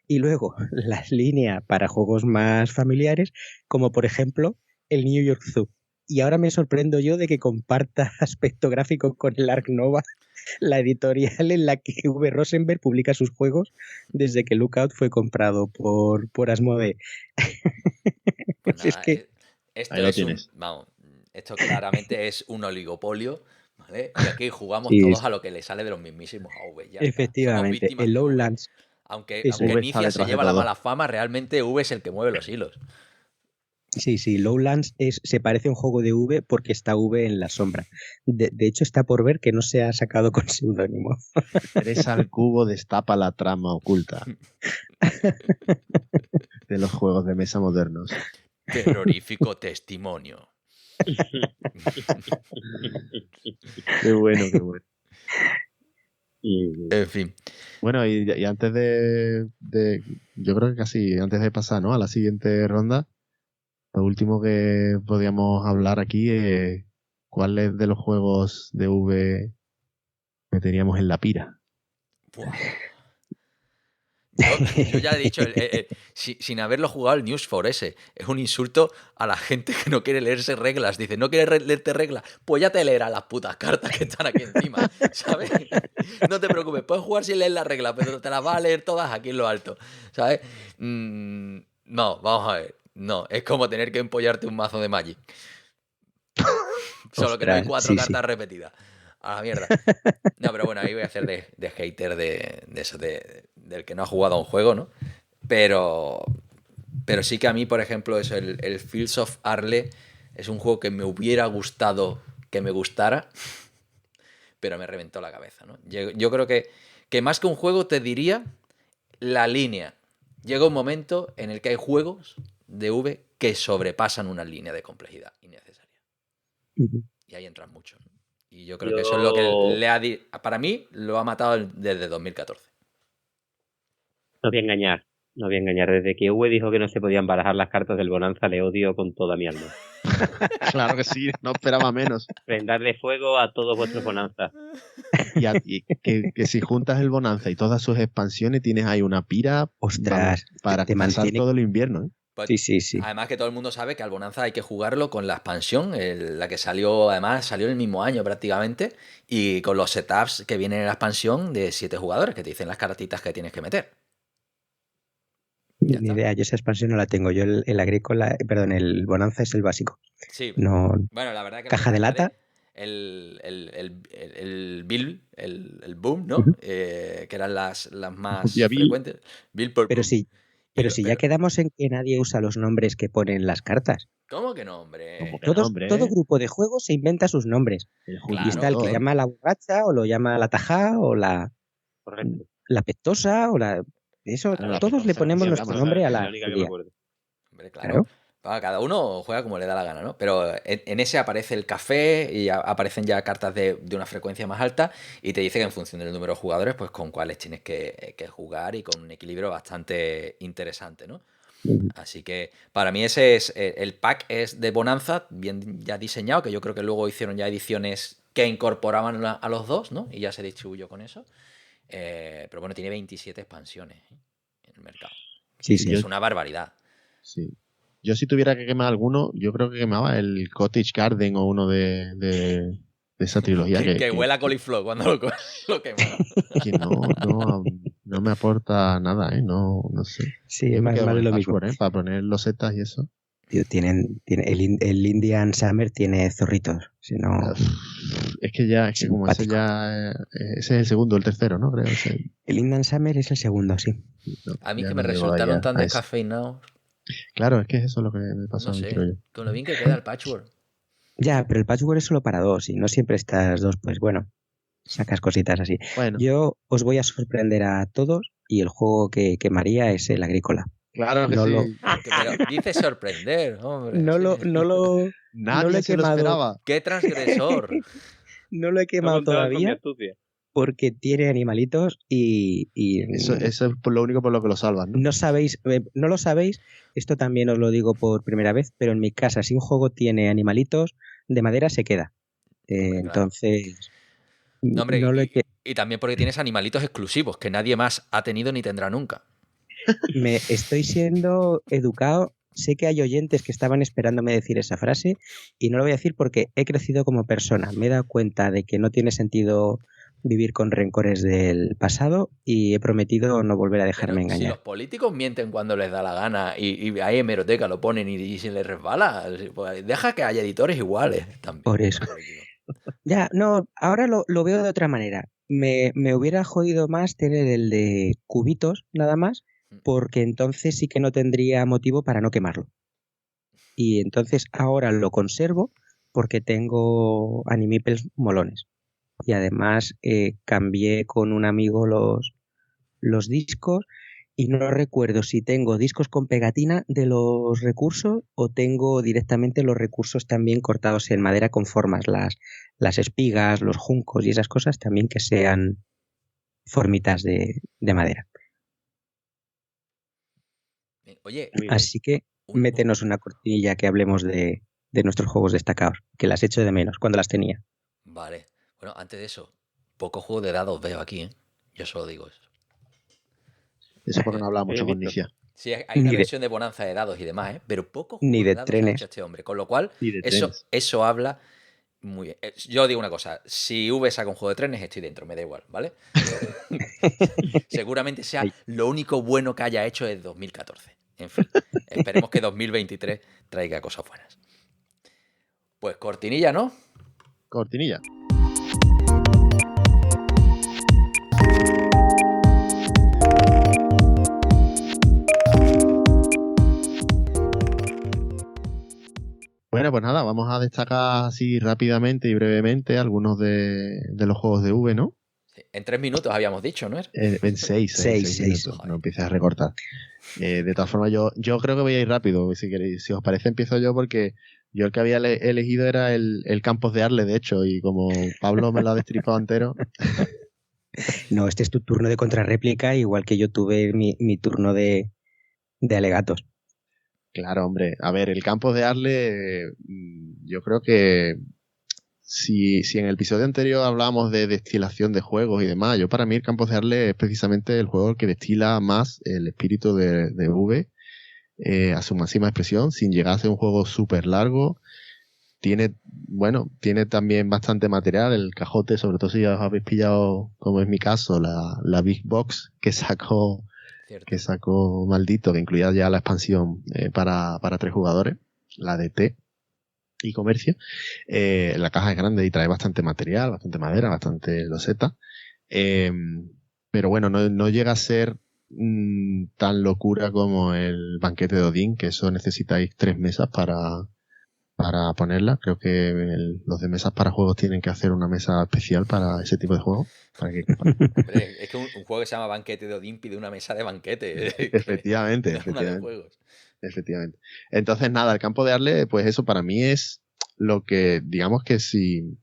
Y luego la línea para juegos más familiares, como por ejemplo el New York Zoo. Y ahora me sorprendo yo de que comparta aspecto gráfico con el Ark Nova, la editorial en la que V. Rosenberg publica sus juegos desde que Lookout fue comprado por Asmodee. Pues Es nada, que esto Ahí lo es tienes. vamos, esto claramente es un oligopolio, ¿vale? Y aquí jugamos sí, todos a lo que le sale de los mismísimos AV, ya está. Somos efectivamente, víctimas el de V. Lowlands, Aunque eso V Nicia está se detrás de lleva la todo. mala fama, realmente V es el que mueve los hilos. sí, Lowlands se parece a un juego de V porque está V en la sombra. De hecho, está por ver que no se ha sacado con seudónimo. 3 al cubo destapa la trama oculta de los juegos de mesa modernos. Terrorífico testimonio. Qué bueno, qué bueno. Y En fin, Bueno, y antes de, yo creo que casi antes de pasar, ¿no?, a la siguiente ronda, lo último que podíamos hablar aquí es cuáles de los juegos de V meteríamos en la pira. buah. Yo ya he dicho, sin haberlo jugado, el News for ese es un insulto a la gente que no quiere leerse reglas. Dice, ¿no quieres leerte reglas? Pues ya te leerás las putas cartas que están aquí encima, ¿sabes? No te preocupes, puedes jugar sin leer las reglas, pero te las vas a leer todas aquí en lo alto, ¿sabes? No, vamos a ver. No, es como tener que empollarte un mazo de Magic. Solo que no hay Ostras, 4 sí, cartas repetidas. A la mierda. No, pero bueno, ahí voy a hacer de hater de eso, del que no ha jugado a un juego, ¿no? Pero sí que a mí, por ejemplo, eso, el Fields of Arle es un juego que me hubiera gustado que me gustara, pero me reventó la cabeza, ¿no? Yo creo que más que un juego te diría la línea. Llega un momento en el que hay juegos de V que sobrepasan una línea de complejidad innecesaria. Y ahí entran muchos, ¿no? Y yo creo que eso es lo que para mí lo ha matado desde 2014. no voy a engañar. Desde que V dijo que no se podían barajar las cartas del Bonanza, le odio con toda mi alma. Claro que sí, no esperaba menos. Prenderle fuego a todos vuestros Bonanzas. Y que si juntas el Bonanza y todas sus expansiones, tienes ahí una pira, Ostras, vamos, para te pasar mantiene- todo el invierno, ¿eh? Pues, Sí. además que todo el mundo sabe que al Bonanza hay que jugarlo con la expansión, la que salió en el mismo año prácticamente, y con los setups que vienen en la expansión de 7 jugadores, que te dicen las cartitas que tienes que meter. Ya Ni está. idea, yo esa expansión no la tengo. Yo el agrícola, perdón, el Bonanza es el básico. Sí, No, bueno, la verdad que caja de lata. el Bill, el Boom, ¿no? Ujú. Que eran las más Hostia, Bill. frecuentes. Bill por Pero Boom. sí, pero si ya quedamos en que nadie usa los nombres que ponen las cartas. ¿Cómo que no, hombre? ¿Cómo que no, hombre? Todo grupo de juegos se inventa sus nombres. Claro. Y está el que llama la borracha, o lo llama la tajá, o la Correcto. petosa, o la... Eso, Claro, la todos le petosa, ponemos sí, nuestro hablamos, nombre a Es la única que me alcaldía. acuerdo. Hombre, claro. Claro. Cada uno juega como le da la gana, ¿no? Pero en ese aparece el café y aparecen ya cartas de una frecuencia más alta y te dice que en función del número de jugadores, pues con cuáles tienes que jugar y con un equilibrio bastante interesante, ¿no? Así que para mí ese es el pack es de Bonanza, bien ya diseñado, que yo creo que luego hicieron ya ediciones que incorporaban a los dos, ¿no? Y ya se distribuyó con eso. Pero bueno, tiene 27 expansiones en el mercado. Sí. Es una barbaridad. Sí. Yo si tuviera que quemar alguno, yo creo que quemaba el Cottage Garden o uno de esa trilogía. Que huela a coliflor cuando lo quema. Que no me aporta nada, ¿eh? No sé. Sí, Yo me más quedo de con el lo mismo. Patchwork, ¿eh? Para poner los setas y eso. Tío, el Indian Summer tiene zorritos. Si no, Es que ya, es que como ese Simpático. ya... ese es el segundo, el tercero, ¿no? Creo. el Indian Summer es el segundo, sí. No, A mí ya que no me llego resultaron allá tan a ese. descafeinados. Claro, es que eso es lo que me pasó No a mí, sé, creo yo. con lo bien que queda el patchwork. Ya, pero el patchwork es solo para 2 y no siempre estás 2, pues bueno, sacas cositas así. Bueno, Yo os voy a sorprender a todos y el juego que quemaría es el agrícola. claro que no sí. lo- Pero dice sorprender, hombre. No sí. lo Nadie lo he se lo quemado. esperaba. ¡Qué transgresor! No lo he No quemado contaban con mi todavía astucia. porque tiene animalitos y Eso es por lo único por lo que lo salvan, ¿no? no lo sabéis, esto también os lo digo por primera vez, pero en mi casa, si un juego tiene animalitos de madera, se queda. Hombre, claro. Entonces, No, hombre, no lo he que- y también porque tienes animalitos exclusivos que nadie más ha tenido ni tendrá nunca. me estoy siendo educado. Sé que hay oyentes que estaban esperándome decir esa frase y no lo voy a decir porque he crecido como persona. Me he dado cuenta de que no tiene sentido vivir con rencores del pasado y he prometido no volver a dejarme Pero si engañar. los políticos mienten cuando les da la gana y hay hemeroteca, lo ponen y se les resbala, pues deja que haya editores iguales también. Por eso. Ya, no, ahora lo veo de otra manera. Me hubiera jodido más tener el de cubitos nada más, porque entonces sí que no tendría motivo para no quemarlo. Y entonces ahora lo conservo porque tengo animipels molones. Y además cambié con un amigo los discos y no recuerdo si tengo discos con pegatina de los recursos o tengo directamente los recursos también cortados en madera con formas, las espigas, los juncos y esas cosas también que sean formitas de madera. Oye, así que métenos una cortinilla que hablemos de nuestros juegos destacados, que las echo de menos cuando las tenía. Vale. Bueno, antes de eso, poco juego de dados veo aquí, ¿eh? Yo solo digo eso. Eso porque no hablaba mucho con Nicia. Sí, hay una versión de Bonanza de dados y demás, ¿eh? Pero poco juego ni de de dados trenes. ha hecho este hombre. Con lo cual, eso habla muy bien. Yo digo una cosa, si V saca un juego de trenes, estoy dentro, me da igual, ¿vale? Seguramente sea lo único bueno que haya hecho en 2014. En fin, esperemos que 2023 traiga cosas buenas. Pues cortinilla, ¿no? Cortinilla. Bueno, pues nada, vamos a destacar así rápidamente y brevemente algunos de los juegos de V, ¿no? Sí, en 3 minutos habíamos dicho, ¿no? En 6 minutos, no empieces a recortar. De todas formas, yo creo que voy a ir rápido, si queréis. Si os parece, empiezo yo porque yo el que había elegido era el Campos de Arle, de hecho, y como Pablo me lo ha destripado entero... No, este es tu turno de contrarréplica, igual que yo tuve mi turno de alegatos. Claro, hombre. A ver, el Campos de Arle, yo creo que si en el episodio anterior hablábamos de destilación de juegos y demás, yo para mí el Campos de Arle es precisamente el juego que destila más el espíritu de V a su máxima expresión, sin llegar a ser un juego súper largo. Tiene también bastante material, el cajote, sobre todo si ya os habéis pillado, como es mi caso, la Big Box que sacó Maldito, que incluía ya la expansión para 3 jugadores, la de T y Comercio. La caja es grande y trae bastante material, bastante madera, bastante loseta. Pero bueno, no llega a ser tan locura como el Banquete de Odín, que eso necesitáis 3 mesas para ponerla. Creo que los de mesas para juegos tienen que hacer una mesa especial para ese tipo de juegos. Para que Hombre, es que un juego que se llama Banquete de Odín pide una mesa de banquete. Efectivamente. Efectivamente. Entonces, nada, el Campo de Arle, pues eso para mí es lo que, digamos que si,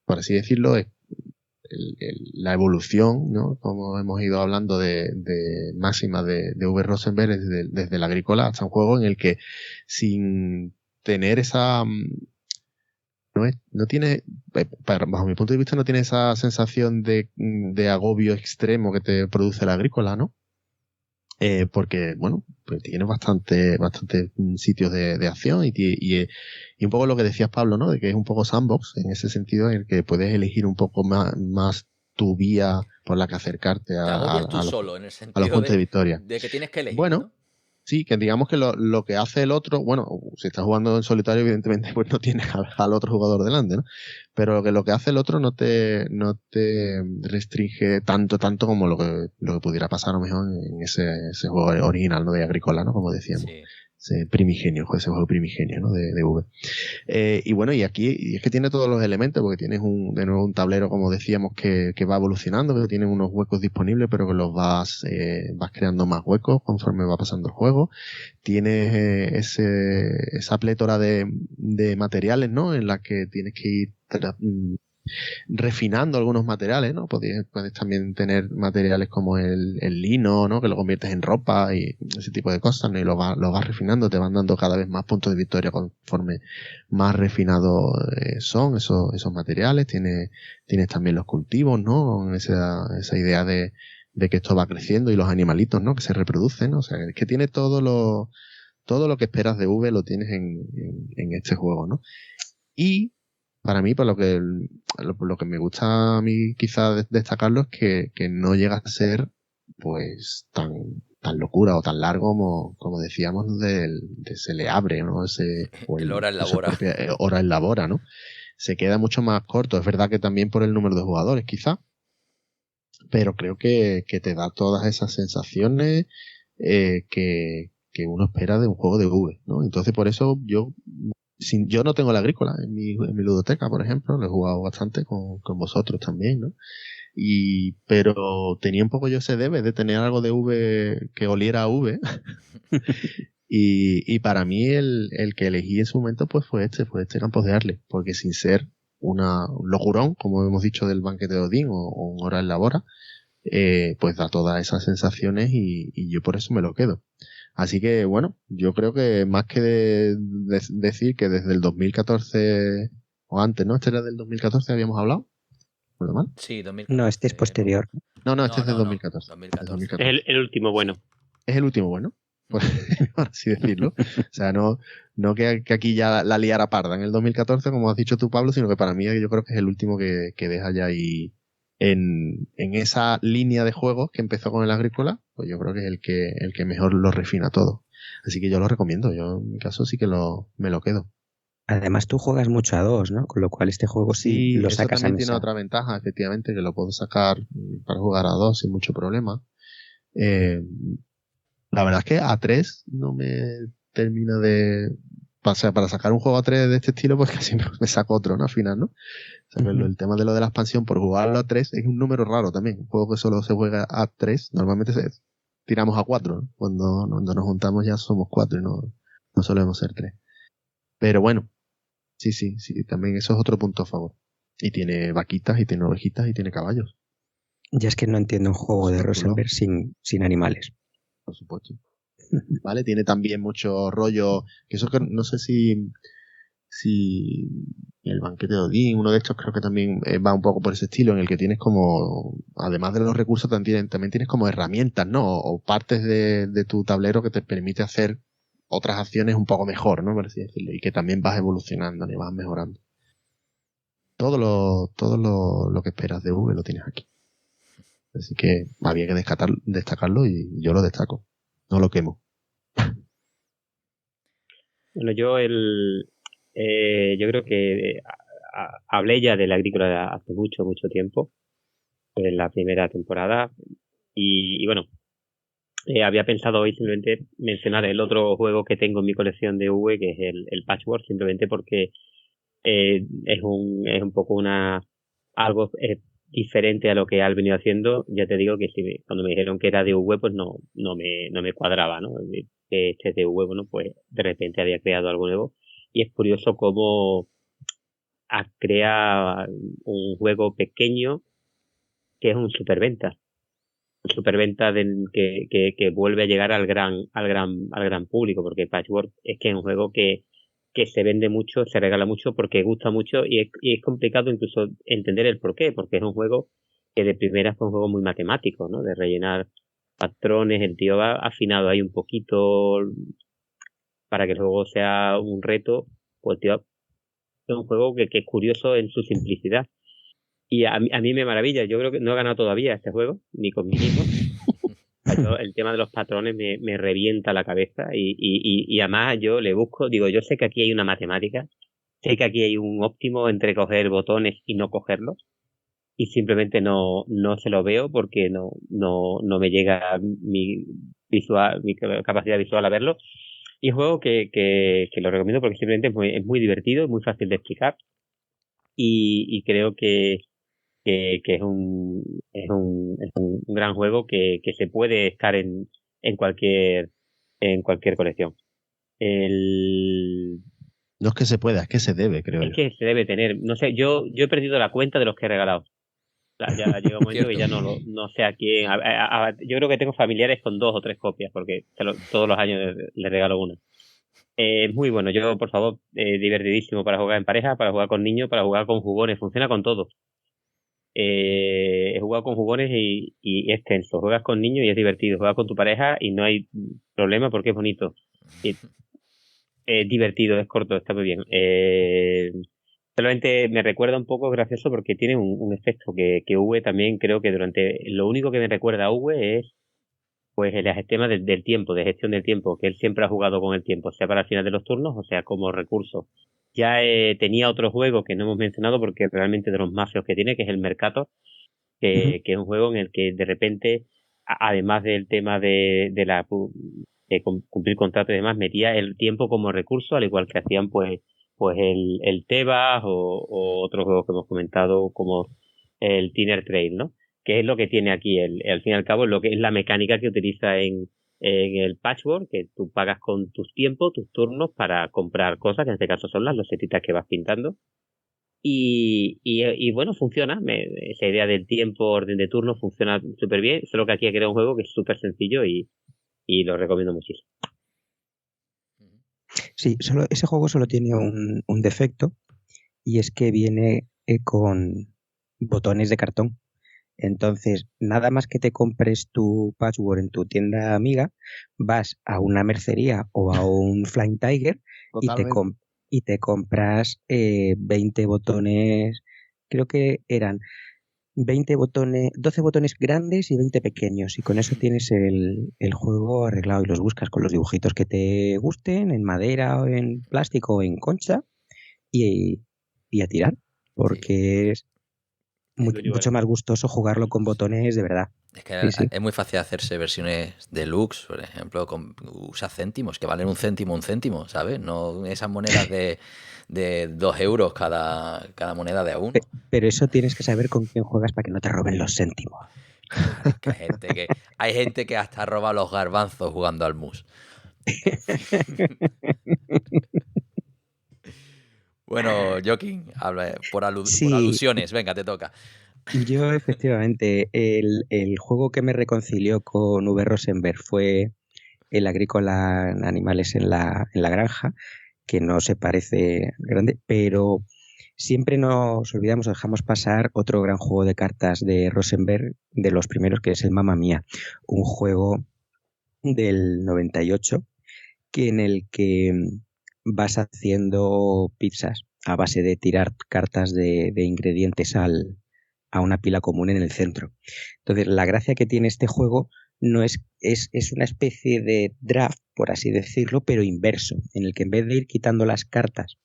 por así decirlo, es la evolución, ¿no? Como hemos ido hablando de máxima de V. Rosenberg desde el agrícola hasta un juego en el que sin tener esa... No tiene, bajo mi punto de vista, no tiene esa sensación de agobio extremo que te produce el agrícola, ¿no? Porque, bueno, pues tiene bastante sitios de acción y un poco lo que decías, Pablo, ¿no? De que es un poco sandbox en ese sentido, en el que puedes elegir un poco más tu vía por la que acercarte a los puntos de victoria. De que tienes que elegir, bueno, ¿no? Sí, que digamos que lo que hace el otro, bueno, si estás jugando en solitario, evidentemente, pues no tienes al otro jugador delante, ¿no? Pero lo que hace el otro no te restringe tanto como lo que pudiera pasar a lo mejor en ese juego original, ¿no? De Agrícola, ¿no? Como decíamos. Sí. Ese juego primigenio, ¿no? De V. Y bueno, y aquí es que tiene todos los elementos, porque tienes de nuevo un tablero, como decíamos, que va evolucionando, que tiene unos huecos disponibles, pero que los vas creando más huecos conforme va pasando el juego. Tienes esa plétora de materiales, ¿no? En la que tienes que ir refinando algunos materiales, ¿no? Puedes también tener materiales como el lino, ¿no? Que lo conviertes en ropa y ese tipo de cosas, ¿no? Y lo vas refinando, te van dando cada vez más puntos de victoria conforme más refinados son esos materiales. Tienes también los cultivos, ¿no? Con esa idea de que esto va creciendo y los animalitos, ¿no? Que se reproducen, ¿no? O sea, es que tiene todo lo que esperas de V lo tienes en este juego, ¿no? Y para mí, por lo que me gusta a mí quizás destacarlo es que no llega a ser pues tan locura o tan largo como decíamos de se le abre, ¿no? El hora en la esa bora. propia hora en la bora, ¿no? Se queda mucho más corto. Es verdad que también por el número de jugadores, quizás, pero creo que te da todas esas sensaciones que uno espera de un juego de V, ¿no? Entonces por eso yo no tengo la Agrícola en mi ludoteca, por ejemplo, lo he jugado bastante con vosotros también, ¿no? Pero tenía un poco yo ese debe de tener algo de V que oliera a V. y para mí el que elegí en su momento pues fue este Campos de Arles, porque sin ser un locurón, como hemos dicho del Banquete de Odín o un Hora en la Bora, pues da todas esas sensaciones y yo por eso me lo quedo. Así que bueno, yo creo que más que decir que desde el 2014 o antes, ¿no? Este era del 2014, habíamos hablado. ¿Recuerdo mal? Sí, 2014. No, este es posterior. No, este es del 2014. 2014. Es el último bueno. Es el último bueno, por así decirlo. O sea, no que aquí ya la liara parda en el 2014, como has dicho tú, Pablo, sino que para mí yo creo que es el último que deja ya ahí en esa línea de juegos que empezó con el Agrícola, pues yo creo que es el que mejor lo refina todo. Así que yo lo recomiendo. Yo en mi caso sí que me lo quedo. Además tú juegas mucho a dos, ¿no? Con lo cual este juego sí lo eso sacas a también mesa. tiene otra ventaja, efectivamente, que lo puedo sacar para jugar a dos sin mucho problema. La verdad es que a 3 no me termina de... O sea, para sacar un juego a 3 de este estilo, pues casi me saco otro, ¿no? Al final, ¿no? O sea, el tema de lo de la expansión por jugarlo a 3 es un número raro también. Un juego que solo se juega a 3, normalmente tiramos a 4, ¿no? Cuando nos juntamos ya somos 4 y no solemos ser 3. Pero bueno, sí, también eso es otro punto a favor. Y tiene vaquitas, y tiene ovejitas, y tiene caballos. Ya es que no entiendo un juego de Rosenberg sin animales. Por supuesto. ¿Vale? Tiene también mucho rollo, que eso que no sé si el Banquete de Odín, uno de estos creo que también va un poco por ese estilo, en el que tienes como, además de los recursos, también tienes como herramientas, ¿no? O partes de tu tablero que te permite hacer otras acciones un poco mejor, ¿no? Por así decirlo, y que también vas evolucionando y vas mejorando. Todo lo que esperas de V lo tienes aquí. Así que había que destacarlo y yo lo destaco. No lo quemo. Bueno, yo creo que hablé ya del Agrícola hace mucho tiempo, en la primera temporada, y bueno, había pensado hoy simplemente mencionar el otro juego que tengo en mi colección de V, que es el Patchwork, simplemente porque es un poco algo diferente a lo que has venido haciendo. Ya te digo que cuando me dijeron que era de V, pues no me cuadraba, ¿no? Que este de V, bueno, pues de repente había creado algo nuevo. Y es curioso cómo crea un juego pequeño que es un superventa. Un superventa que vuelve a llegar al gran público, porque Patchwork es que es un juego que se vende mucho, se regala mucho porque gusta mucho y es complicado incluso entender el porqué, porque es un juego que de primera fue un juego muy matemático, ¿no? De rellenar patrones, el tío va afinado ahí un poquito para que el juego sea un reto, pues tío, es un juego que es curioso en su simplicidad. Y a mí me maravilla, yo creo que no he ganado todavía este juego, ni con mi hijo. El tema de los patrones me revienta la cabeza y además yo le busco, digo, yo sé que aquí hay una matemática, sé que aquí hay un óptimo entre coger botones y no cogerlos y simplemente no se lo veo porque no me llega mi capacidad visual a verlo. Y es un juego que lo recomiendo porque simplemente es muy divertido, es muy fácil de explicar y creo que es un gran juego que se puede estar en cualquier colección. No es que se pueda, es que se debe, creo Es yo. que se debe tener. No sé, yo he perdido la cuenta de los que he regalado. O sea, ya llega un momento que ya no sé a quién. Yo creo que tengo familiares con 2 o 3 copias, porque todos los años les regalo una. Es muy bueno. Yo, por favor, divertidísimo para jugar en pareja, para jugar con niños, para jugar con jugones. Funciona con todo. He jugado con jugones y es tenso. Juegas con niños y es divertido. Juegas con tu pareja y no hay problema porque es bonito. Y es divertido, es corto, está muy bien. Solamente me recuerda un poco gracioso porque tiene un efecto que Uwe también creo que lo único que me recuerda a Uwe es pues el sistema del tiempo, de gestión del tiempo, que él siempre ha jugado con el tiempo, sea para el final de los turnos o sea como recurso. Ya tenía otro juego que no hemos mencionado porque realmente de los más feos que tiene, que es el Mercator, que es un juego en el que de repente, además del tema de cumplir contratos y demás, metía el tiempo como recurso, al igual que hacían pues el Tebas o otros juegos que hemos comentado como el Tiner Trail, ¿no? Que es lo que tiene aquí, al fin y al cabo, lo que es la mecánica que utiliza en el Patchwork, que tú pagas con tus tiempos, tus turnos para comprar cosas, que en este caso son las losetitas que vas pintando. Y bueno, funciona. Esa idea del tiempo, orden de turno, funciona súper bien. Solo que aquí he creado un juego que es súper sencillo y lo recomiendo muchísimo. Sí, ese juego solo tiene un defecto y es que viene con botones de cartón. Entonces, nada más que te compres tu Patchwork en tu tienda amiga, vas a una mercería o a un Flying Tiger y te compras 20 botones, creo que eran 20 botones, 12 botones grandes y 20 pequeños. Y con eso tienes el juego arreglado y los buscas con los dibujitos que te gusten, en madera o en plástico o en concha, y a tirar. Porque es mucho más gustoso jugarlo con botones de verdad. Es que es muy fácil hacerse versiones deluxe, por ejemplo, usa céntimos, que valen un céntimo, ¿sabes? No esas monedas de 2 euros cada moneda de a uno. Pero eso tienes que saber con quién juegas para que no te roben los céntimos. Claro, es que hay gente que hasta roba los garbanzos jugando al mus. Bueno, Joaquín, habla por alusiones. Venga, te toca. Yo, efectivamente, el juego que me reconcilió con V. Rosenberg fue el Agrícola Animales en la granja, que no se parece grande, pero siempre nos olvidamos o dejamos pasar otro gran juego de cartas de Rosenberg, de los primeros, que es el Mamma Mía, un juego del 98 en el que vas haciendo pizzas a base de tirar cartas de ingredientes a una pila común en el centro. Entonces, la gracia que tiene este juego no es una especie de draft, por así decirlo, pero inverso, en el que en vez de ir quitando las cartas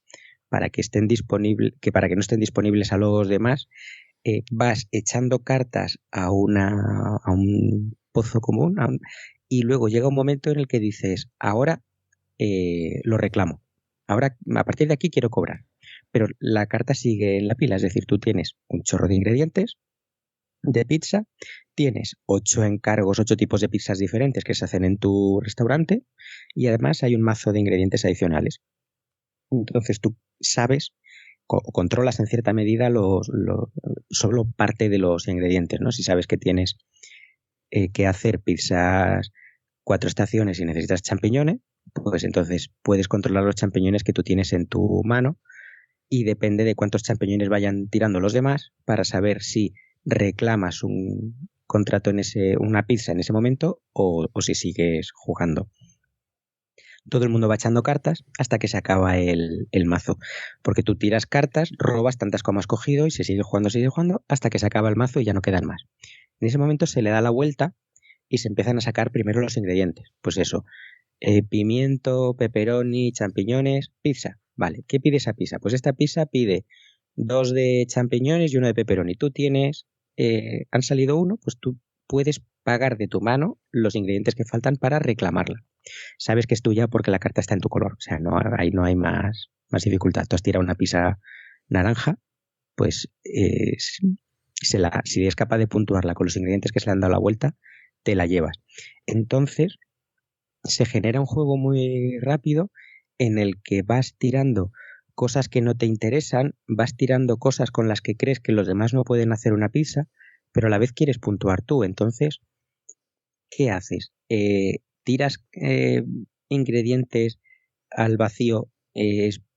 para que estén disponibles, para que no estén disponibles a los demás, vas echando cartas a un pozo común y luego llega un momento en el que dices, ahora lo reclamo. Ahora, a partir de aquí quiero cobrar. Pero la carta sigue en la pila, es decir, tú tienes un chorro de ingredientes de pizza, tienes 8 encargos, 8 tipos de pizzas diferentes que se hacen en tu restaurante y además hay un mazo de ingredientes adicionales. Entonces tú sabes o controlas en cierta medida solo parte de los ingredientes, ¿no? Si sabes que tienes que hacer pizzas 4 estaciones y necesitas champiñones, pues entonces puedes controlar los champiñones que tú tienes en tu mano y depende de cuántos champiñones vayan tirando los demás para saber si reclamas un contrato una pizza en ese momento o si sigues jugando. Todo el mundo va echando cartas hasta que se acaba el mazo, porque tú tiras cartas, robas tantas como has cogido y se sigue jugando hasta que se acaba el mazo y ya no quedan más. En ese momento se le da la vuelta y se empiezan a sacar primero los ingredientes. Pues eso, pimiento, pepperoni, champiñones, pizza. Vale, ¿qué pide esa pizza? Pues esta pizza pide 2 de champiñones y 1 de pepperoni. Tú tienes, han salido 1, pues tú puedes pagar de tu mano los ingredientes que faltan para reclamarla. Sabes que es tuya porque la carta está en tu color. O sea, ahí no hay más dificultad. Tú has tirado una pizza naranja, pues si eres capaz de puntuarla con los ingredientes que se le han dado la vuelta, te la llevas. Entonces, se genera un juego muy rápido en el que vas tirando cosas que no te interesan, vas tirando cosas con las que crees que los demás no pueden hacer una pizza, pero a la vez quieres puntuar tú. Entonces, ¿qué haces? ¿Tiras ingredientes al vacío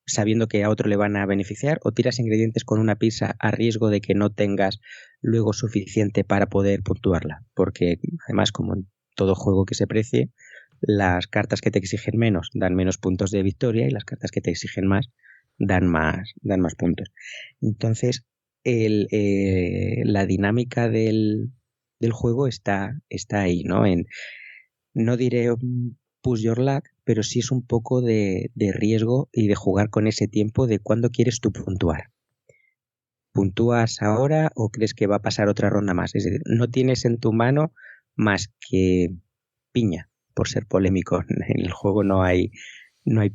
sabiendo que a otro le van a beneficiar, o tiras ingredientes con una pizza a riesgo de que no tengas luego suficiente para poder puntuarla? Porque además, como en todo juego que se precie, las cartas que te exigen menos dan menos puntos de victoria y las cartas que te exigen más dan más puntos. Entonces, la dinámica del juego está ahí, ¿no? No diré push your luck, pero sí es un poco de riesgo y de jugar con ese tiempo de cuándo quieres tú puntuar. ¿Puntúas ahora o crees que va a pasar otra ronda más? Es decir, no tienes en tu mano más que piña, por ser polémico. En el juego no hay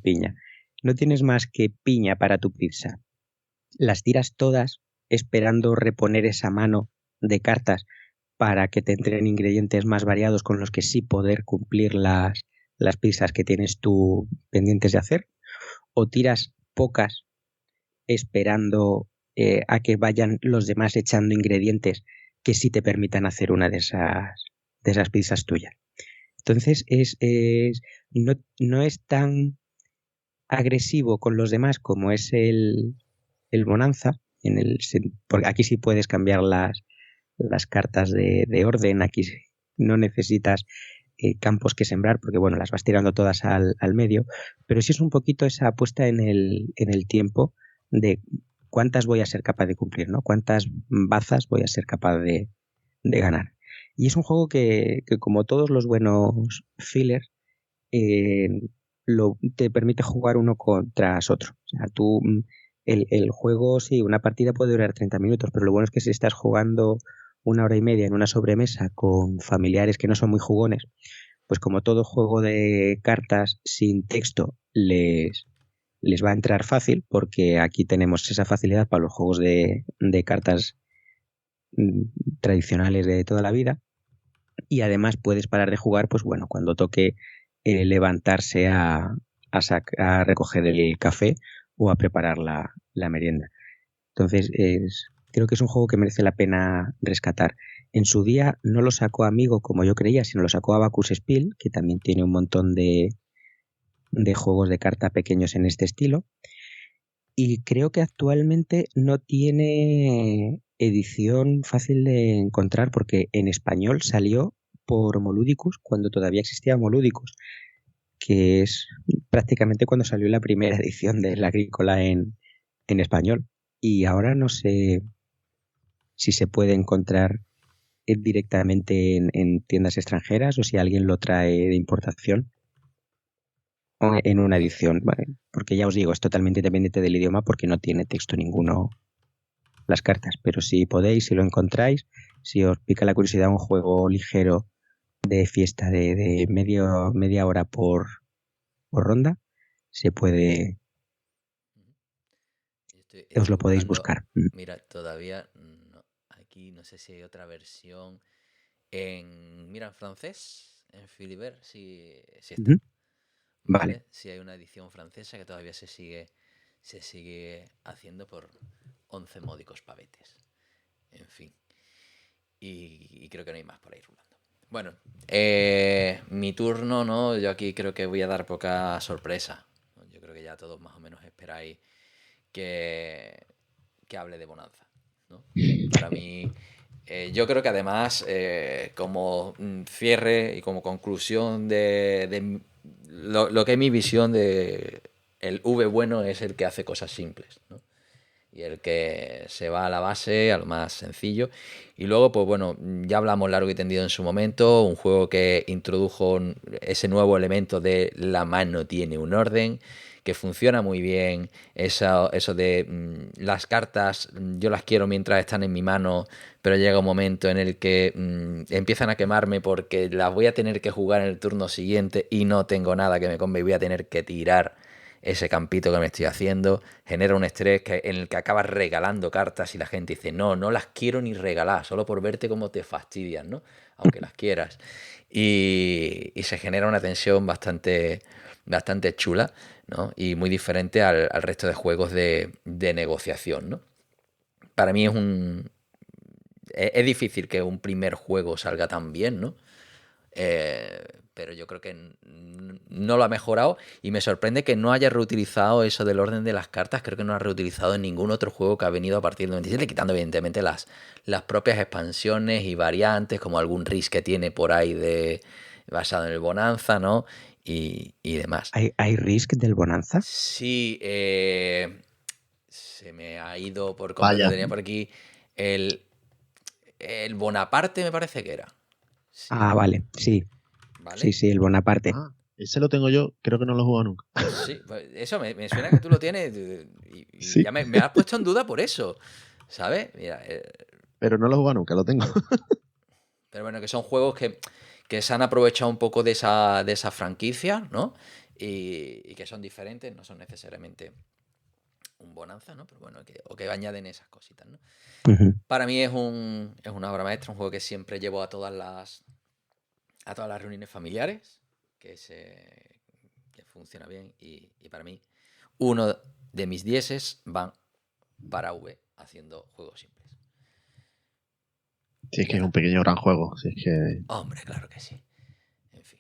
piña. No tienes más que piña para tu pizza. Las tiras todas esperando reponer esa mano de cartas para que te entren ingredientes más variados con los que sí poder cumplir las pizzas que tienes tú pendientes de hacer, o tiras pocas esperando a que vayan los demás echando ingredientes que sí te permitan hacer una de esas pizzas tuyas. Entonces no es tan agresivo con los demás como es el Bonanza, porque aquí sí puedes cambiar las cartas de orden. Aquí no necesitas campos que sembrar, porque bueno, las vas tirando todas al medio, pero sí es un poquito esa apuesta en el tiempo de cuántas voy a ser capaz de cumplir, ¿no? Cuántas bazas voy a ser capaz de ganar. Y es un juego que como todos los buenos fillers, te permite jugar uno contra otro. O sea, tú, el juego, sí, una partida puede durar 30 minutos, pero lo bueno es que si estás jugando 1 hora y media en una sobremesa con familiares que no son muy jugones, pues como todo juego de cartas sin texto les va a entrar fácil, porque aquí tenemos esa facilidad para los juegos de cartas tradicionales de toda la vida, y además puedes parar de jugar, pues bueno, cuando toque levantarse a recoger el café o a preparar la merienda. Entonces creo que es un juego que merece la pena rescatar. En su día no lo sacó Amigo como yo creía, sino lo sacó Abacus Spiel, que también tiene un montón de juegos de carta pequeños en este estilo, y creo que actualmente no tiene edición fácil de encontrar, porque en español salió por Moludicus cuando todavía existía Moludicus, que es prácticamente cuando salió la primera edición de la Agrícola en español, y ahora no sé si se puede encontrar directamente en tiendas extranjeras o si alguien lo trae de importación en una edición, ¿vale? Porque ya os digo, es totalmente independiente del idioma porque no tiene texto ninguno las cartas, pero si podéis, si lo encontráis, si os pica la curiosidad, un juego ligero de fiesta de media hora por ronda, se puede, os lo podéis buscar. Mira, todavía no, aquí no sé si hay otra versión en francés, en Philibert, si está. Vale. Si hay una edición francesa que todavía se sigue haciendo por 11 módicos pavetes. En fin. Y creo que no hay más por ahí rulando. Bueno, mi turno, ¿no? Yo aquí creo que voy a dar poca sorpresa. Yo creo que ya todos más o menos esperáis que hable de Bonanza, ¿no? Para mí, yo creo que además, como cierre y como conclusión de lo que es mi visión de el V bueno es el que hace cosas simples, ¿no? Y el que se va a la base, a lo más sencillo. Y luego, pues bueno, ya hablamos largo y tendido en su momento, un juego que introdujo ese nuevo elemento de la mano tiene un orden, que funciona muy bien, eso de las cartas, yo las quiero mientras están en mi mano, pero llega un momento en el que empiezan a quemarme porque las voy a tener que jugar en el turno siguiente y no tengo nada que me convenga y voy a tener que tirar ese campito que me estoy haciendo. Genera un estrés en el que acabas regalando cartas y la gente dice, no las quiero ni regalar, solo por verte cómo te fastidian, ¿no? Aunque las quieras. Y se genera una tensión bastante bastante chula, ¿no? Y muy diferente al resto de juegos de negociación, ¿no? Para mí es difícil que un primer juego salga tan bien, ¿no? Pero yo creo que no lo ha mejorado y me sorprende que no haya reutilizado eso del orden de las cartas. Creo que no ha reutilizado en ningún otro juego que ha venido a partir del 97, quitando evidentemente las propias expansiones y variantes, como algún Risk que tiene por ahí basado en el Bonanza, ¿no? Y demás. ¿Hay Risk del Bonanza? Sí, se me ha ido por completo. Vaya. Tenía por aquí el Bonaparte, me parece que era. Sí. Ah, vale, sí. ¿Vale? Sí, el Bonaparte. Ah, ese lo tengo yo, creo que no lo he jugado nunca. Sí, pues eso me suena que tú lo tienes y Sí. ya me has puesto en duda por eso, ¿sabes? Mira, Pero no lo he jugado nunca, lo tengo. pero bueno, que son juegos que se han aprovechado un poco de esa franquicia, ¿no? Y que son diferentes, no son necesariamente un Bonanza, ¿no? Pero bueno, que añaden esas cositas, ¿no? Ujú. Para mí es una obra maestra, un juego que siempre llevo a todas las reuniones familiares, que funciona bien y para mí uno de mis 10 van para V haciendo juegos simples. Sí, es que es un pequeño gran juego. Sí, es que... Hombre, claro que sí. En fin.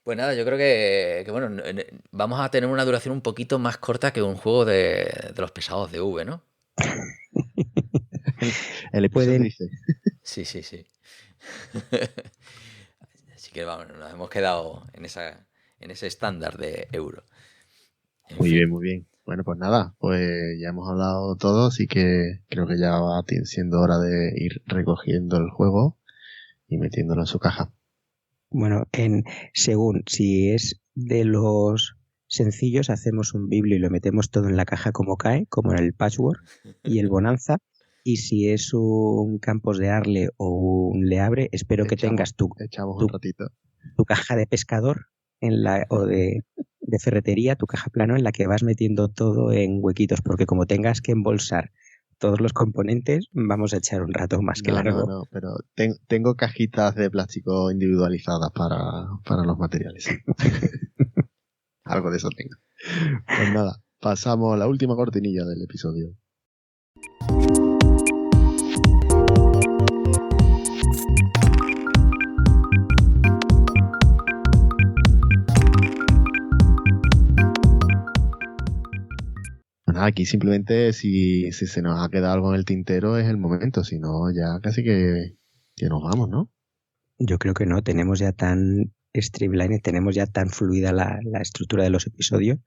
Pues nada, yo creo que bueno, vamos a tener una duración un poquito más corta que un juego de los pesados de V, ¿no? El episodio Pueden- dice... Sí. Así que vamos, nos hemos quedado en ese estándar de euro. En Muy fin. bien, muy bien. Bueno, pues nada, pues ya hemos hablado todo, así que creo que ya va siendo hora de ir recogiendo el juego y metiéndolo en su caja. Bueno, según si es de los sencillos, hacemos un biblio y lo metemos todo en la caja como cae, como en el Patchwork y el Bonanza. Y si es un Campos de Arle o un Leabre, espero que tengas Echamos tu- un ratito. tu caja de pescador o de ferretería, tu caja plano en la que vas metiendo todo en huequitos, porque como tengas que embolsar todos los componentes, vamos a echar un rato más que largo. No, pero tengo cajitas de plástico individualizadas para los materiales. Sí. Algo de eso tengo. Pues nada, pasamos a la última cortinilla del episodio. Pues nada, aquí simplemente si se nos ha quedado algo en el tintero es el momento, si no ya casi que nos vamos, ¿no? Yo creo que no, tenemos ya tan streamline, tenemos ya tan fluida la estructura de los episodios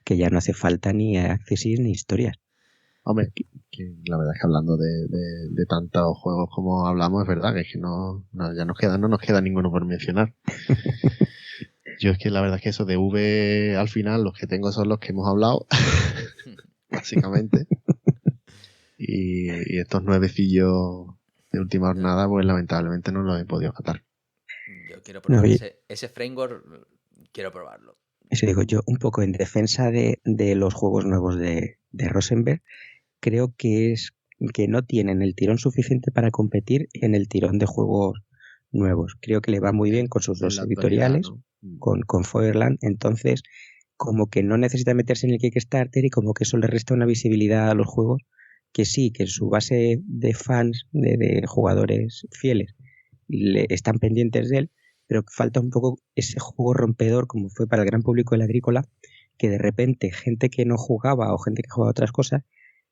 que ya no hace falta ni accesis ni historias. Hombre, que la verdad es que hablando de tantos juegos como hablamos, es verdad que es que no nos queda ninguno por mencionar. Yo es que la verdad es que eso de V al final los que tengo son los que hemos hablado, básicamente. Y estos 9 de última jornada, pues lamentablemente no los he podido catar. Yo quiero probar No, ese framework, quiero probarlo. Eso digo yo, un poco en defensa de los juegos nuevos de Rosenberg, creo que es que no tienen el tirón suficiente para competir en el tirón de juegos nuevos. Creo que le va muy bien con sus dos editoriales, ¿no? con Feuerland, entonces como que no necesita meterse en el Kickstarter y como que eso le resta una visibilidad a los juegos que sí, que en su base de fans, de jugadores fieles, están pendientes de él, pero falta un poco ese juego rompedor como fue para el gran público del Agrícola, que de repente gente que no jugaba o gente que jugaba otras cosas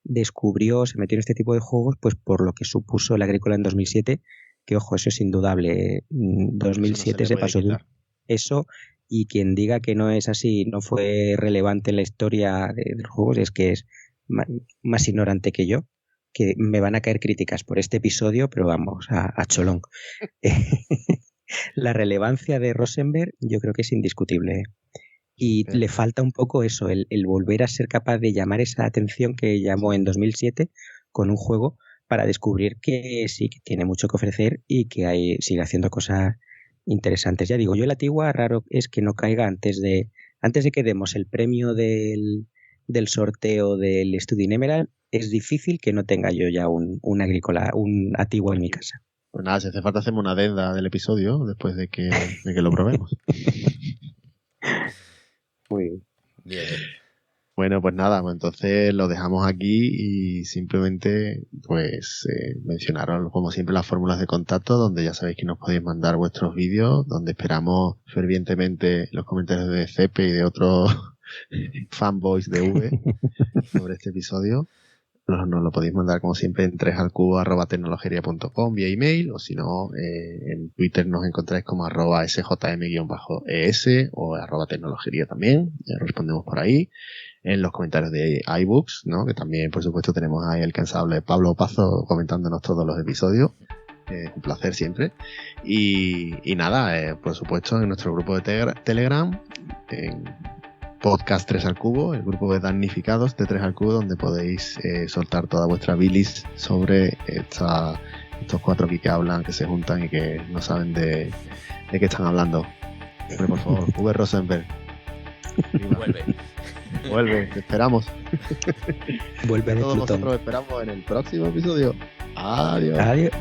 descubrió, se metió en este tipo de juegos pues por lo que supuso el Agrícola en 2007, que ojo, eso es indudable, 2007 se pasó de eso, y quien diga que no es así, no fue relevante en la historia de los juegos, es que es más ignorante que yo, que me van a caer críticas por este episodio, pero vamos, a cholón. La relevancia de Rosenberg yo creo que es indiscutible. Y le falta un poco eso, el volver a ser capaz de llamar esa atención que llamó en 2007 con un juego para descubrir que sí, que tiene mucho que ofrecer y que sigue haciendo cosas interesantes. Ya digo, yo la Antigua raro es que no caiga antes de que demos el premio del sorteo del Studying Emerald, es difícil que no tenga yo ya un Agrícola, un Antigua en mi casa. Pues nada, si hace falta hacemos una adenda del episodio después de que lo probemos. Muy bien. Bien. Bueno, pues nada, pues entonces lo dejamos aquí y simplemente pues mencionaros como siempre las fórmulas de contacto, donde ya sabéis que nos podéis mandar vuestros vídeos, donde esperamos fervientemente los comentarios de Cepe y de otros fanboys de V sobre este episodio. Nos lo podéis mandar como siempre en 3alcubo@tecnologeria.com vía email, o si no en Twitter nos encontráis como @sjm_es o @tecnologeria también, respondemos por ahí. En los comentarios de iBooks, ¿no? Que también por supuesto tenemos ahí el cansable Pablo Pazo comentándonos todos los episodios. Un placer siempre. Y nada, por supuesto en nuestro grupo de Telegram, en Podcast 3 al Cubo, el grupo de damnificados de 3 al Cubo, donde podéis soltar toda vuestra bilis sobre estos cuatro aquí que hablan, que se juntan y que no saben de qué están hablando. Hombre, por favor, V. Rosenberg. Vuelve, te esperamos. Vuelve de Todos Plutón. nosotros esperamos en el próximo episodio. Adiós. Adiós.